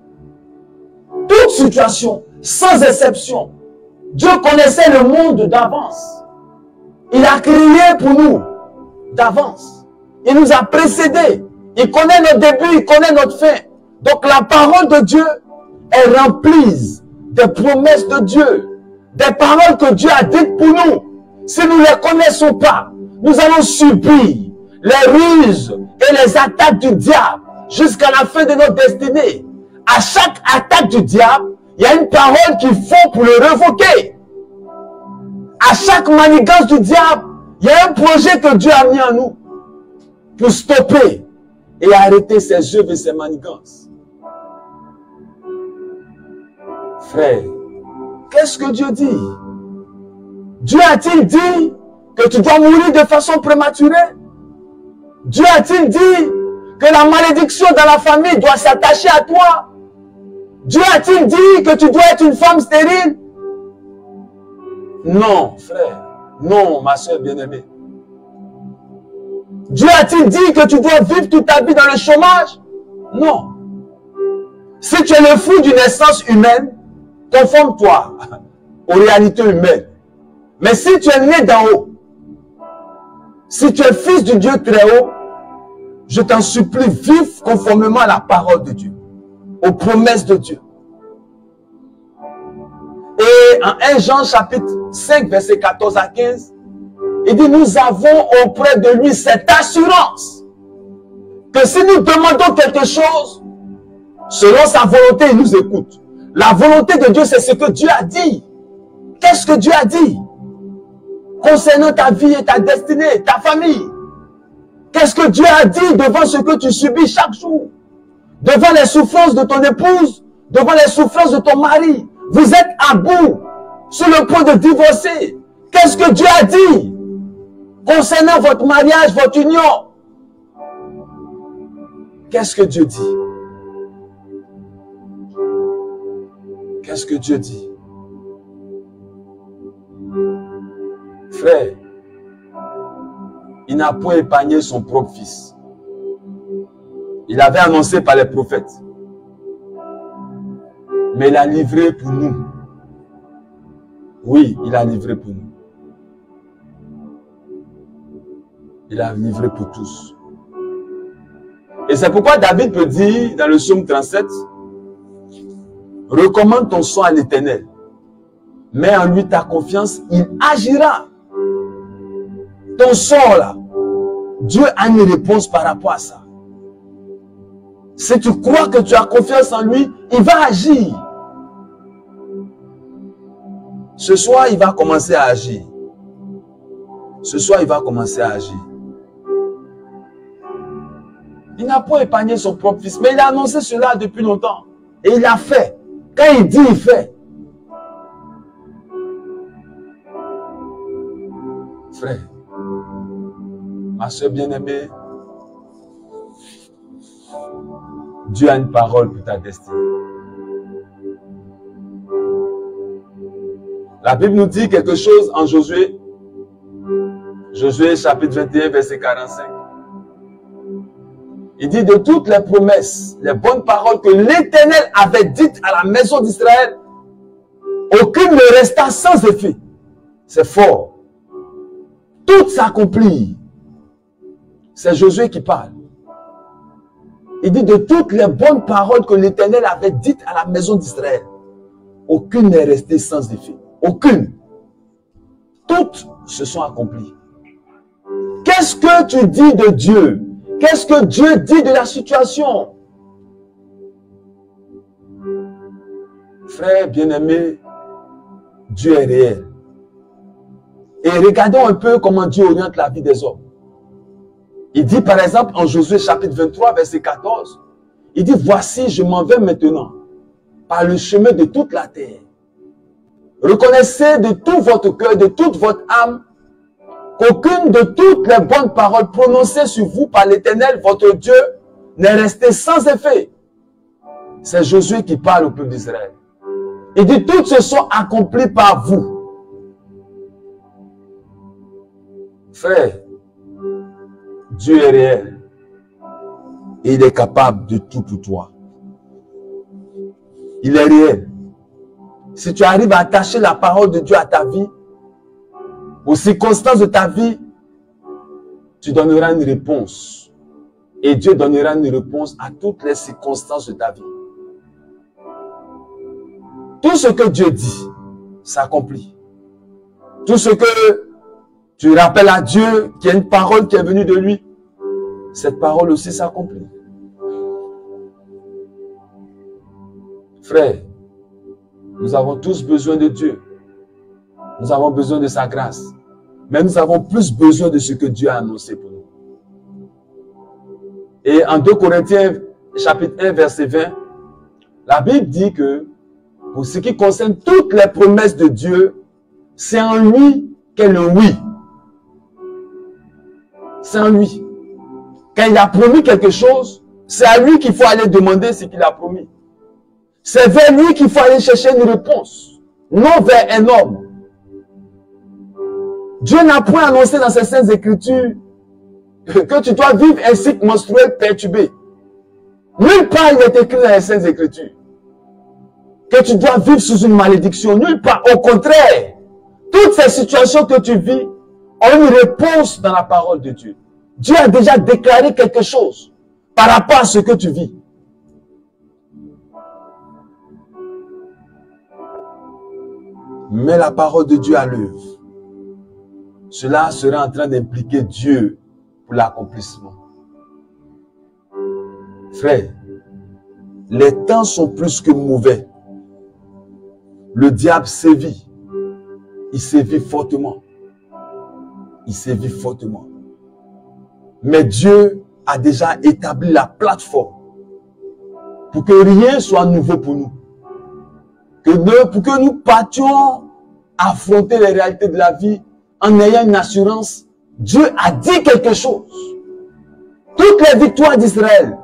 Toute situation, sans exception, Dieu connaissait le monde d'avance. Il a créé pour nous d'avance. Il nous a précédés. Il connaît notre début, il connaît notre fin. Donc la parole de Dieu est remplie des promesses de Dieu, des paroles que Dieu a dites pour nous. Si nous ne les connaissons pas, nous allons subir les ruses et les attaques du diable jusqu'à la fin de notre destinée. À chaque attaque du diable, il y a une parole qu'il faut pour le révoquer. À chaque manigance du diable, il y a un projet que Dieu a mis en nous pour stopper et arrêter ses œuvres et ses manigances. Frère, qu'est-ce que Dieu dit? Dieu a-t-il dit que tu dois mourir de façon prématurée? Dieu a-t-il dit que la malédiction dans la famille doit s'attacher à toi? Dieu a-t-il dit que tu dois être une femme stérile? Non, frère. Non, ma soeur bien-aimée. Dieu a-t-il dit que tu dois vivre toute ta vie dans le chômage? Non. Si tu es le fruit d'une naissance humaine, conforme-toi aux réalités humaines. Mais si tu es né d'en haut, si tu es fils du Dieu très haut, je t'en supplie, vive conformément à la parole de Dieu, aux promesses de Dieu. Et en 1 Jean chapitre 5, verset 14 à 15, il dit, nous avons auprès de lui cette assurance que si nous demandons quelque chose, selon sa volonté, il nous écoute. La volonté de Dieu, c'est ce que Dieu a dit. Qu'est-ce que Dieu a dit concernant ta vie et ta destinée, ta famille? Qu'est-ce que Dieu a dit devant ce que tu subis chaque jour? Devant les souffrances de ton épouse, devant les souffrances de ton mari. Vous êtes à bout, sur le point de divorcer. Qu'est-ce que Dieu a dit concernant votre mariage, votre union? Qu'est-ce que Dieu dit? Qu'est-ce que Dieu dit? Frère, il n'a point épargné son propre fils. Il avait annoncé par les prophètes. Mais il a livré pour nous. Oui, il a livré pour nous. Il a livré pour tous. Et c'est pourquoi David peut dire dans le psaume 37, recommande ton sang à l'Éternel. Mets en lui ta confiance, il agira. Ton sort là, Dieu a une réponse par rapport à ça. Si tu crois que tu as confiance en lui, il va agir. Ce soir, il va commencer à agir. Ce soir, il va commencer à agir. Il n'a pas épargné son propre fils, mais il a annoncé cela depuis longtemps. Et il l'a fait. Quand il dit, il fait. Frère, ma soeur bien-aimée, Dieu a une parole pour ta destinée. La Bible nous dit quelque chose en Josué. Josué chapitre 21, verset 45. Il dit de toutes les promesses, les bonnes paroles que l'Éternel avait dites à la maison d'Israël, aucune ne resta sans effet. C'est fort. Tout s'accomplit. C'est Josué qui parle. Il dit de toutes les bonnes paroles que l'Éternel avait dites à la maison d'Israël, aucune n'est restée sans effet. Aucune. Toutes se sont accomplies. Qu'est-ce que tu dis de Dieu? Qu'est-ce que Dieu dit de la situation? Frère bien-aimé, Dieu est réel. Et regardons un peu comment Dieu oriente la vie des hommes. Il dit par exemple en Josué chapitre 23 verset 14, il dit voici je m'en vais maintenant par le chemin de toute la terre. Reconnaissez de tout votre cœur, de toute votre âme, qu'aucune de toutes les bonnes paroles prononcées sur vous par l'Éternel, votre Dieu, n'est restée sans effet. C'est Josué qui parle au peuple d'Israël. Il dit, toutes se sont accomplies par vous. Frère, Dieu est réel. Et il est capable de tout pour toi. Il est réel. Si tu arrives à attacher la parole de Dieu à ta vie, aux circonstances de ta vie, tu donneras une réponse. Et Dieu donnera une réponse à toutes les circonstances de ta vie. Tout ce que Dieu dit s'accomplit. Tout ce que tu rappelles à Dieu, qu'il y a une parole qui est venue de lui, cette parole aussi s'accomplit. Frère, nous avons tous besoin de Dieu. Nous avons besoin de sa grâce. Mais nous avons plus besoin de ce que Dieu a annoncé pour nous. Et en 2 Corinthiens, chapitre 1, verset 20, la Bible dit que pour ce qui concerne toutes les promesses de Dieu, c'est en lui qu'est le oui. c'est en lui. Quand il a promis quelque chose, c'est à lui qu'il faut aller demander ce qu'il a promis. C'est vers lui qu'il faut aller chercher une réponse, non vers un homme. Dieu n'a point annoncé dans ses saintes écritures que tu dois vivre un cycle menstruel perturbé. Nulle part il est écrit dans les saintes écritures que tu dois vivre sous une malédiction. Nulle part. Au contraire, toutes ces situations que tu vis ont une réponse dans la parole de Dieu. Dieu a déjà déclaré quelque chose par rapport à ce que tu vis. Mets la parole de Dieu à l'œuvre. Cela sera en train d'impliquer Dieu pour l'accomplissement. Frère, les temps sont plus que mauvais. Le diable sévit. Il sévit fortement. Il sévit fortement. Mais Dieu a déjà établi la plateforme pour que rien soit nouveau pour nous. Pour que nous partions affronter les réalités de la vie en ayant une assurance. Dieu a dit quelque chose. Toutes les victoires d'Israël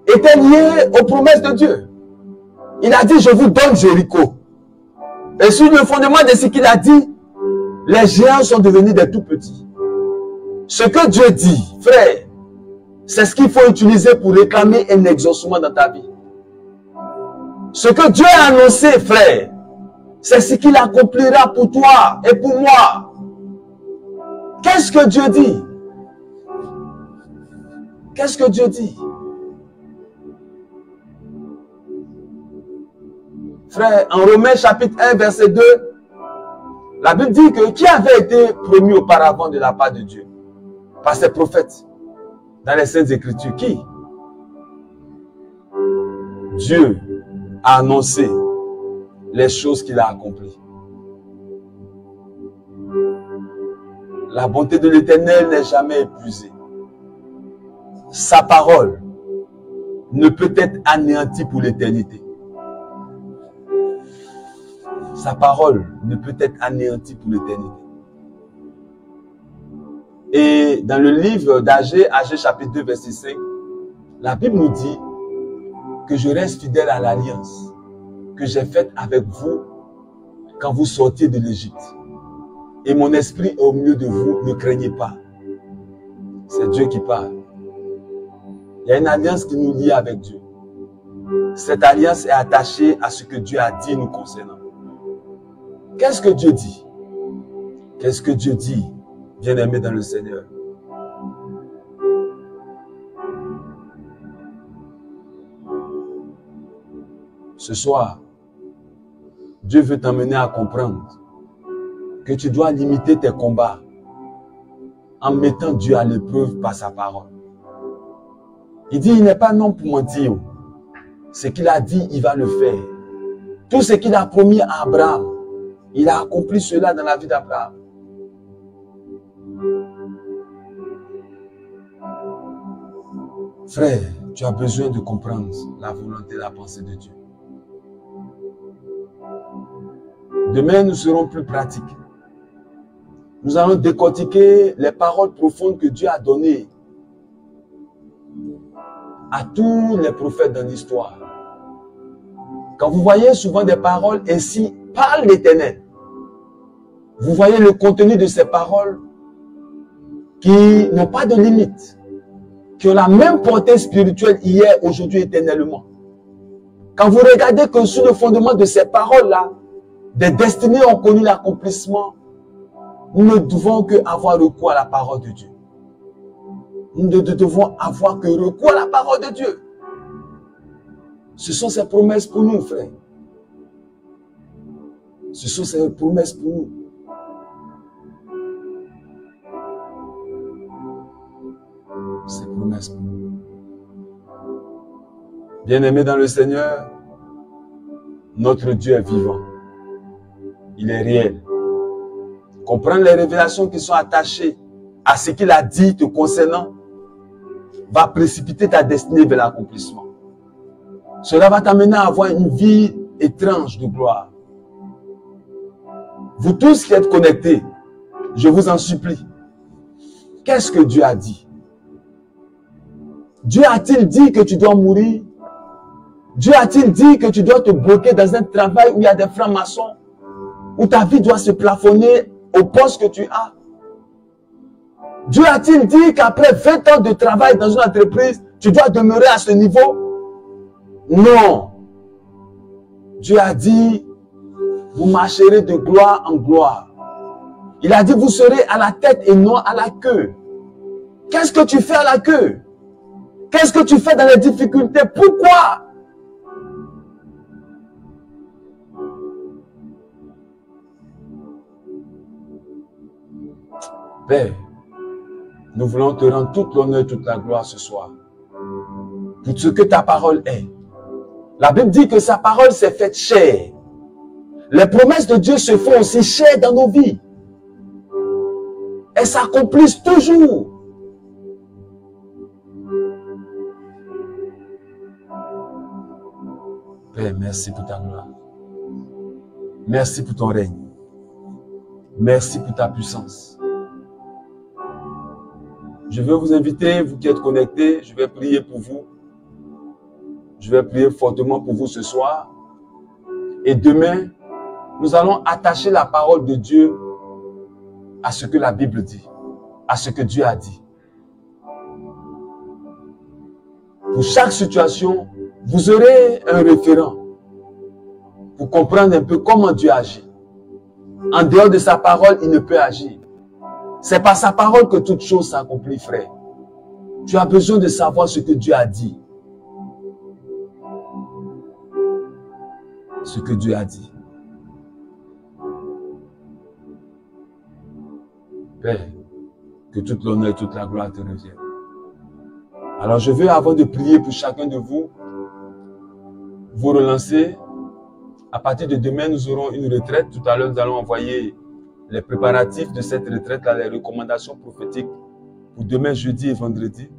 étaient liées aux promesses de Dieu. Il a dit, je vous donne Jéricho. Et sur le fondement de ce qu'il a dit, les géants sont devenus des tout petits. Ce que Dieu dit, frère, c'est ce qu'il faut utiliser pour réclamer un exaucement dans ta vie. Ce que Dieu a annoncé, frère, c'est ce qu'il accomplira pour toi et pour moi. Qu'est-ce que Dieu dit? Qu'est-ce que Dieu dit? Frère, en Romains chapitre 1, verset 2, la Bible dit que qui avait été promis auparavant de la part de Dieu? Par ses prophètes. Dans les Saintes Écritures. Qui? Dieu a annoncé les choses qu'il a accomplies. La bonté de l'Éternel n'est jamais épuisée. Sa parole ne peut être anéantie pour l'éternité. Sa parole ne peut être anéantie pour l'éternité. Et dans le livre d'Agé, chapitre 2, verset 5, la Bible nous dit que je reste fidèle à l'alliance que j'ai faite avec vous quand vous sortiez de l'Égypte. Et mon esprit est au milieu de vous, ne craignez pas. C'est Dieu qui parle. Il y a une alliance qui nous lie avec Dieu. Cette alliance est attachée à ce que Dieu a dit nous concernant. Qu'est-ce que Dieu dit? Qu'est-ce que Dieu dit, bien-aimé dans le Seigneur? Ce soir, Dieu veut t'emmener à comprendre que tu dois limiter tes combats en mettant Dieu à l'épreuve par sa parole. Il dit, il n'est pas un homme pour mentir. Ce qu'il a dit, il va le faire. Tout ce qu'il a promis à Abraham, il a accompli cela dans la vie d'Abraham. Frère, tu as besoin de comprendre la volonté et la pensée de Dieu. Demain, nous serons plus pratiques. Nous allons décortiquer les paroles profondes que Dieu a données à tous les prophètes dans l'histoire. Quand vous voyez souvent des paroles ainsi, parle l'Éternel. Vous voyez le contenu de ces paroles qui n'ont pas de limite, qui ont la même portée spirituelle hier, aujourd'hui, éternellement. Quand vous regardez que sur le fondement de ces paroles-là, des destinées ont connu l'accomplissement, nous ne devons que avoir recours à la parole de Dieu. Nous ne devons avoir que recours à la parole de Dieu. Ce sont ses promesses pour nous, frère. Ce sont ses promesses pour nous. Ses promesses pour nous. Bien-aimés dans le Seigneur, notre Dieu est vivant. Il est réel. Comprendre les révélations qui sont attachées à ce qu'il a dit te concernant va précipiter ta destinée vers l'accomplissement. Cela va t'amener à avoir une vie étrange de gloire. Vous tous qui êtes connectés, je vous en supplie, Qu'est-ce que Dieu a dit? Dieu a-t-il dit que tu dois mourir? Dieu a-t-il dit que tu dois te bloquer dans un travail où il y a des francs-maçons? Où ta vie doit se plafonner au poste que tu as? Dieu a-t-il dit qu'après 20 ans de travail dans une entreprise, tu dois demeurer à ce niveau? Non. Dieu a dit, vous marcherez de gloire en gloire. Il a dit, vous serez à la tête et non à la queue. Qu'est-ce que tu fais à la queue? Qu'est-ce que tu fais dans les difficultés? Pourquoi? Père, nous voulons te rendre toute l'honneur et toute la gloire ce soir. Pour ce que ta parole est. La Bible dit que sa parole s'est faite chair. Les promesses de Dieu se font aussi chair dans nos vies. Elles s'accomplissent toujours. Père, merci pour ta gloire. Merci pour ton règne. Merci pour ta puissance. Je veux vous inviter, vous qui êtes connectés, je vais prier pour vous. Je vais prier fortement pour vous ce soir. Et demain, nous allons attacher la parole de Dieu à ce que la Bible dit, à ce que Dieu a dit. Pour chaque situation, vous aurez un référent pour comprendre un peu comment Dieu agit. En dehors de sa parole, il ne peut agir. C'est par sa parole que toute chose s'accomplit, frère. Tu as besoin de savoir ce que Dieu a dit. Ce que Dieu a dit. Père, que toute l'honneur et toute la gloire te reviennent. Alors je veux, avant de prier pour chacun de vous, vous relancer. À partir de demain, nous aurons une retraite. Tout à l'heure, nous allons envoyer les préparatifs de cette retraite-là, les recommandations prophétiques pour demain, jeudi et vendredi.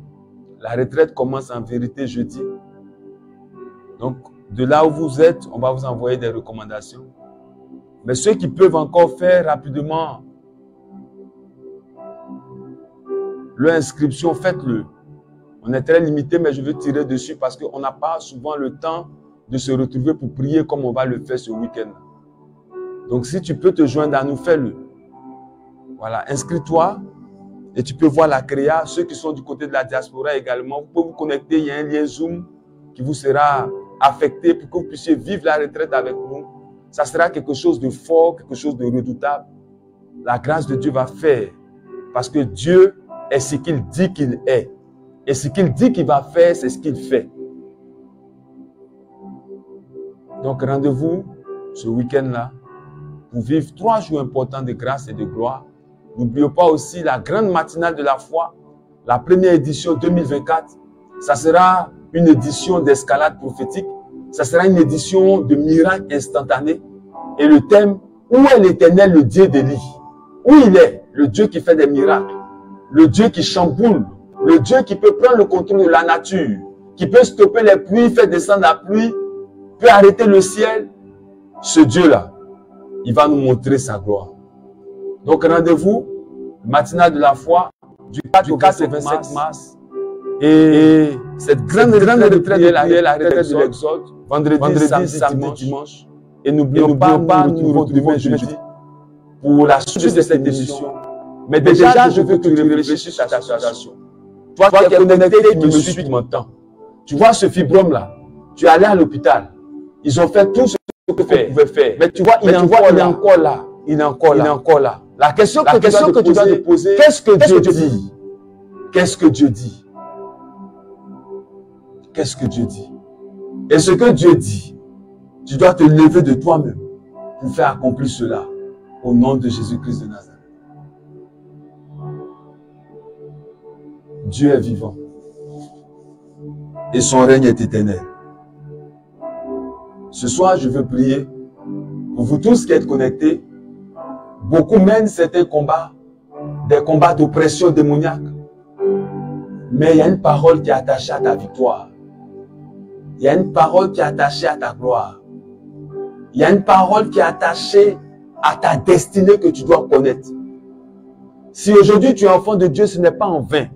La retraite commence en vérité jeudi. Donc, de là où vous êtes, on va vous envoyer des recommandations. Mais ceux qui peuvent encore faire rapidement leur inscription, faites-le. On est très limité, mais je veux tirer dessus parce qu'on n'a pas souvent le temps de se retrouver pour prier comme on va le faire ce week-end. Donc, si tu peux te joindre à nous, fais-le. Voilà, inscris-toi et tu peux voir la créa. Ceux qui sont du côté de la diaspora également, vous pouvez vous connecter. Il y a un lien Zoom qui vous sera affecté pour que vous puissiez vivre la retraite avec nous. Ça sera quelque chose de fort, quelque chose de redoutable. La grâce de Dieu va faire parce que Dieu est ce qu'il dit qu'il est. Et ce qu'il dit qu'il va faire, c'est ce qu'il fait. Donc, rendez-vous ce week-end-là pour vivre 3 jours importants de grâce et de gloire. N'oublions pas aussi la grande matinale de la foi, la première édition 2024. Ça sera une édition d'escalade prophétique. Ça sera une édition de miracles instantanés. Et le thème, où est l'Éternel, le Dieu d'Élie? Où il est? Le Dieu qui fait des miracles. Le Dieu qui chamboule. Le Dieu qui peut prendre le contrôle de la nature. Qui peut stopper les pluies, faire descendre la pluie. Peut arrêter le ciel. Ce Dieu-là, il va nous montrer sa gloire. Donc rendez-vous, matinale de la foi, du 4 au 27 mars. Et cette grande retraite de la retraite de l'Exode, vendredi, samedi, dimanche. Et n'oublions pas, nous retrouvons demain jeudi pour la suite de cette émission. Mais déjà, je veux que tu réfléchisses à ta situation. Toi qui es connecté, qui me suis, qui m'entends. Tu vois ce fibrome-là, tu es allé à l'hôpital. Ils ont fait tout ce que tu pouvais faire. Mais tu vois, il est encore là. Il est encore là. La question que tu dois te poser, qu'est-ce que Dieu dit? Qu'est-ce que Dieu dit? Qu'est-ce que Dieu dit? Et ce que Dieu dit, tu dois te lever de toi-même pour faire accomplir cela au nom de Jésus-Christ de Nazareth. Dieu est vivant et son règne est éternel. Ce soir, je veux prier pour vous tous qui êtes connectés. Beaucoup mènent certains combats, des combats d'oppression démoniaque. Mais il y a une parole qui est attachée à ta victoire. Il y a une parole qui est attachée à ta gloire. Il y a une parole qui est attachée à ta destinée que tu dois connaître. Si aujourd'hui tu es enfant de Dieu, ce n'est pas en vain.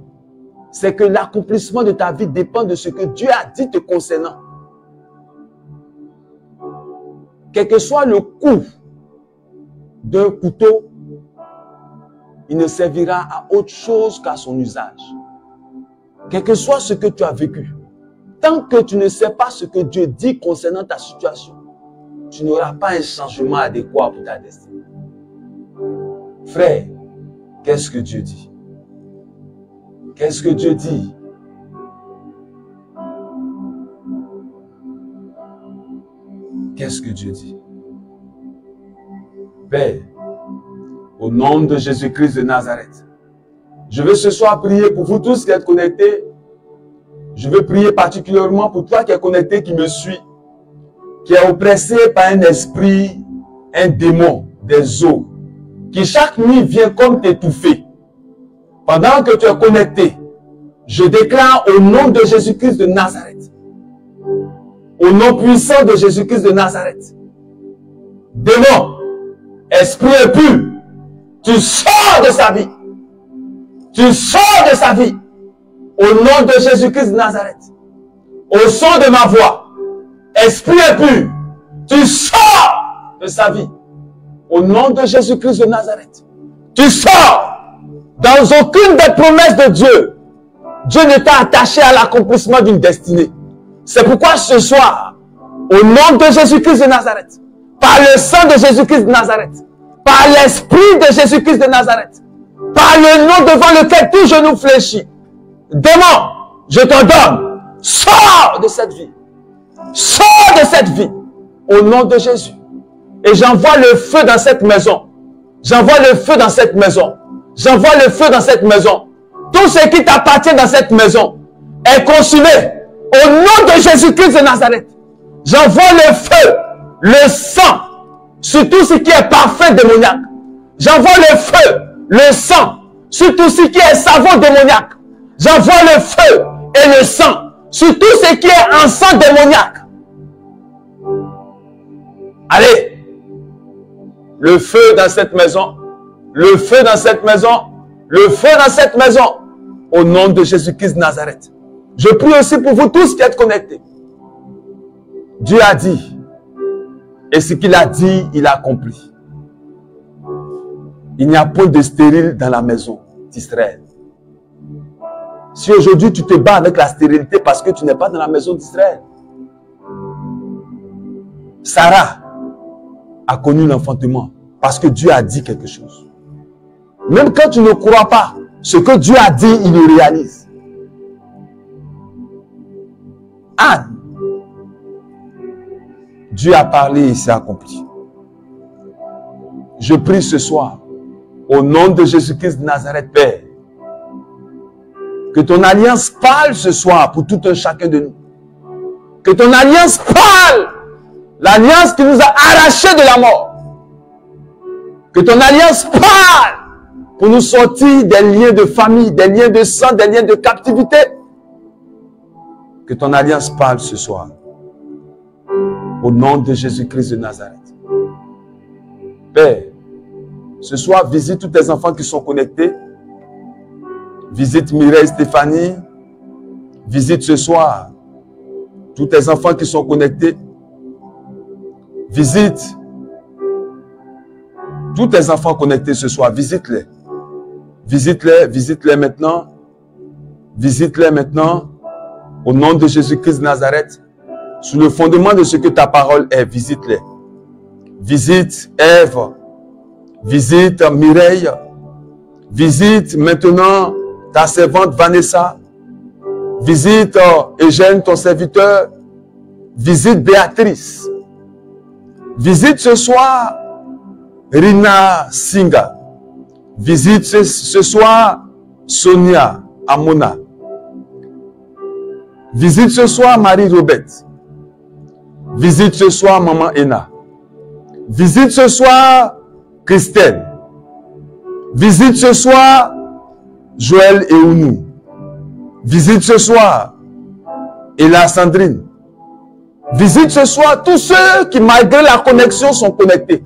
C'est que l'accomplissement de ta vie dépend de ce que Dieu a dit te concernant. Quel que soit le coup d'un couteau, il ne servira à autre chose qu'à son usage. Quel que soit ce que tu as vécu, tant que tu ne sais pas ce que Dieu dit concernant ta situation, tu n'auras pas un changement adéquat pour ta destinée. Frère, qu'est-ce que Dieu dit? Qu'est-ce que Dieu dit? Qu'est-ce que Dieu dit? Père, au nom de Jésus-Christ de Nazareth, je veux ce soir prier pour vous tous qui êtes connectés. Je veux prier particulièrement pour toi qui es connecté, qui me suit, qui est oppressé par un esprit, un démon des eaux, qui chaque nuit vient comme t'étouffer. Pendant que tu es connecté, je déclare au nom de Jésus-Christ de Nazareth, au nom puissant de Jésus-Christ de Nazareth, démon, esprit impur, tu sors de sa vie. Tu sors de sa vie. Au nom de Jésus-Christ de Nazareth. Au son de ma voix. Esprit impur. Tu sors de sa vie. Au nom de Jésus-Christ de Nazareth. Tu sors. Dans aucune des promesses de Dieu, Dieu ne t'a attaché à l'accomplissement d'une destinée. C'est pourquoi ce soir, au nom de Jésus-Christ de Nazareth, par le sang de Jésus-Christ de Nazareth, par l'esprit de Jésus-Christ de Nazareth, par le nom devant lequel tout genou fléchit, démon, je t'ordonne, sors de cette vie. Sors de cette vie. Au nom de Jésus. Et j'envoie le feu dans cette maison. J'envoie le feu dans cette maison. J'envoie le feu dans cette maison. Tout ce qui t'appartient dans cette maison est consumé. Au nom de Jésus-Christ de Nazareth. J'envoie le feu, le sang, sur tout ce qui est parfum démoniaque. J'envoie le feu, le sang, sur tout ce qui est savon démoniaque. J'envoie le feu et le sang sur tout ce qui est encens démoniaque. Allez, le feu dans cette maison, le feu dans cette maison, le feu dans cette maison, au nom de Jésus-Christ de Nazareth. Je prie aussi pour vous tous qui êtes connectés. Dieu a dit, et ce qu'il a dit, il a accompli. Il n'y a point de stérile dans la maison d'Israël. Si aujourd'hui tu te bats avec la stérilité parce que tu n'es pas dans la maison d'Israël. Sarah a connu l'enfantement parce que Dieu a dit quelque chose. Même quand tu ne crois pas, ce que Dieu a dit, il le réalise. Anne, Dieu a parlé et s'est accompli. Je prie ce soir, au nom de Jésus-Christ de Nazareth, Père, que ton alliance parle ce soir pour tout un chacun de nous. Que ton alliance parle, l'alliance qui nous a arrachés de la mort. Que ton alliance parle pour nous sortir des liens de famille, des liens de sang, des liens de captivité. Que ton alliance parle ce soir. Au nom de Jésus-Christ de Nazareth. Père, ce soir, visite tous tes enfants qui sont connectés. Visite Mireille, Stéphanie. Visite ce soir tous tes enfants qui sont connectés. Visite tous tes enfants connectés ce soir. Visite-les. Visite-les, visite-les maintenant. Visite-les maintenant. Au nom de Jésus-Christ de Nazareth. Sous le fondement de ce que ta parole est, visite-les. Visite Ève. Visite Mireille. Visite maintenant ta servante Vanessa. Visite Eugène, ton serviteur. Visite Béatrice. Visite ce soir Rina Singa. Visite ce soir Sonia Amona. Visite ce soir Marie-Robette. Visite ce soir Maman Ena. Visite ce soir Christelle. Visite ce soir Joël et Ounou. Visite ce soir Ella Sandrine. Visite ce soir tous ceux qui, malgré la connexion, sont connectés.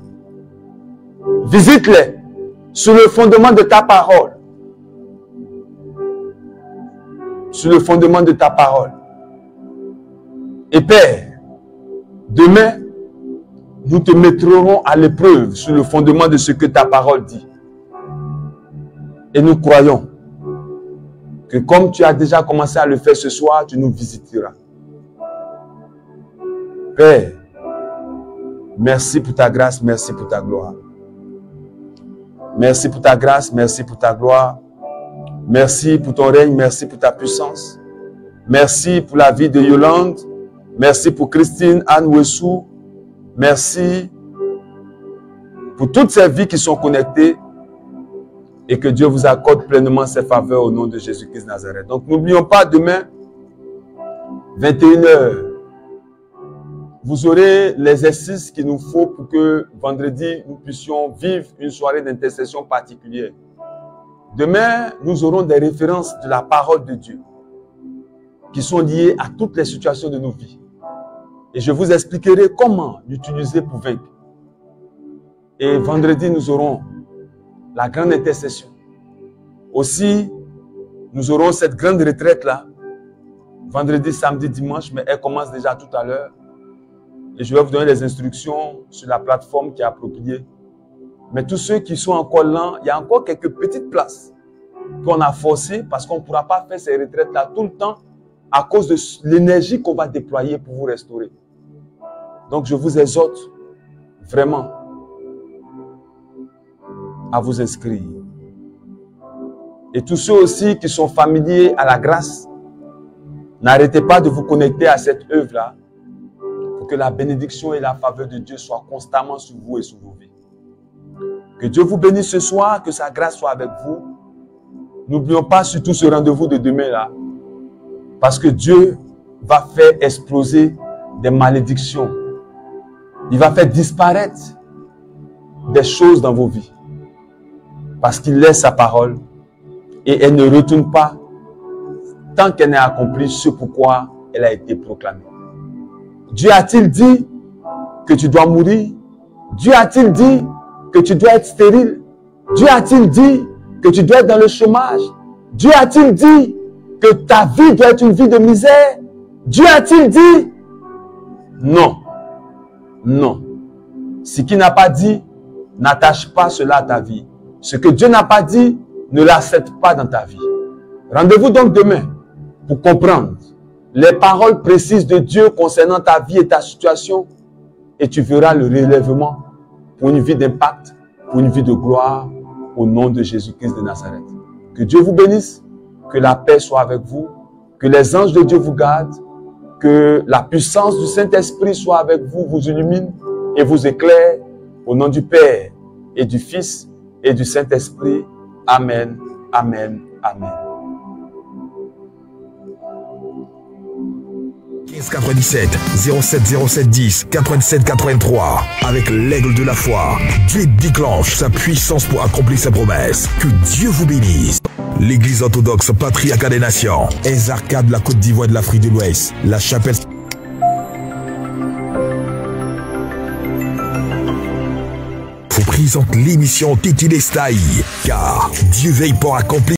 Visite-les. sur le fondement de ta parole. Sur le fondement de ta parole. Et Père, demain, nous te mettrons à l'épreuve sur le fondement de ce que ta parole dit. Et nous croyons que comme tu as déjà commencé à le faire ce soir, tu nous visiteras. Père, merci pour ta grâce, merci pour ta gloire. Merci pour ta grâce, merci pour ta gloire. Merci pour ton règne, merci pour ta puissance. Merci pour la vie de Yolande. Merci pour Christine, Anne Wessou. Merci pour toutes ces vies qui sont connectées et que Dieu vous accorde pleinement ses faveurs au nom de Jésus-Christ de Nazareth. Donc n'oublions pas, demain, 21 h, vous aurez l'exercice qu'il nous faut pour que vendredi, nous puissions vivre une soirée d'intercession particulière. Demain, nous aurons des références de la parole de Dieu qui sont liées à toutes les situations de nos vies. Et je vous expliquerai comment l'utiliser pour vaincre. Et vendredi, nous aurons la grande intercession. Aussi, nous aurons cette grande retraite-là. Vendredi, samedi, dimanche, mais elle commence déjà tout à l'heure. Et je vais vous donner les instructions sur la plateforme qui est appropriée. Mais tous ceux qui sont encore lents, il y a encore quelques petites places qu'on a forcées parce qu'on ne pourra pas faire ces retraites-là tout le temps à cause de l'énergie qu'on va déployer pour vous restaurer. Donc, je vous exhorte vraiment à vous inscrire. Et tous ceux aussi qui sont familiers à la grâce, n'arrêtez pas de vous connecter à cette œuvre-là pour que la bénédiction et la faveur de Dieu soient constamment sur vous et sur vos vies. Que Dieu vous bénisse ce soir, que sa grâce soit avec vous. N'oublions pas surtout ce rendez-vous de demain-là, parce que Dieu va faire exploser des malédictions. Il va faire disparaître des choses dans vos vies. Parce qu'il laisse sa parole et elle ne retourne pas tant qu'elle n'a accompli ce pourquoi elle a été proclamée. Dieu a-t-il dit que tu dois mourir? Dieu a-t-il dit que tu dois être stérile? Dieu a-t-il dit que tu dois être dans le chômage? Dieu a-t-il dit que ta vie doit être une vie de misère? Dieu a-t-il dit? Non. Non. Ce qu'il n'a pas dit, n'attache pas cela à ta vie. Ce que Dieu n'a pas dit, ne l'accepte pas dans ta vie. Rendez-vous donc demain pour comprendre les paroles précises de Dieu concernant ta vie et ta situation et tu verras le relèvement pour une vie d'impact, pour une vie de gloire au nom de Jésus-Christ de Nazareth. Que Dieu vous bénisse, que la paix soit avec vous, que les anges de Dieu vous gardent, que la puissance du Saint-Esprit soit avec vous, vous illumine et vous éclaire au nom du Père et du Fils et du Saint-Esprit. Amen, amen, amen. 1597 07 07 10 87 83 avec l'aigle de la foi. Dieu déclenche sa puissance pour accomplir ses promesses. Que Dieu vous bénisse. L'église orthodoxe patriarcat des nations, Ezarcade de la Côte d'Ivoire de l'Afrique de l'Ouest, la chapelle vous présente l'émission Titi Lestaï, car Dieu veille pour accomplir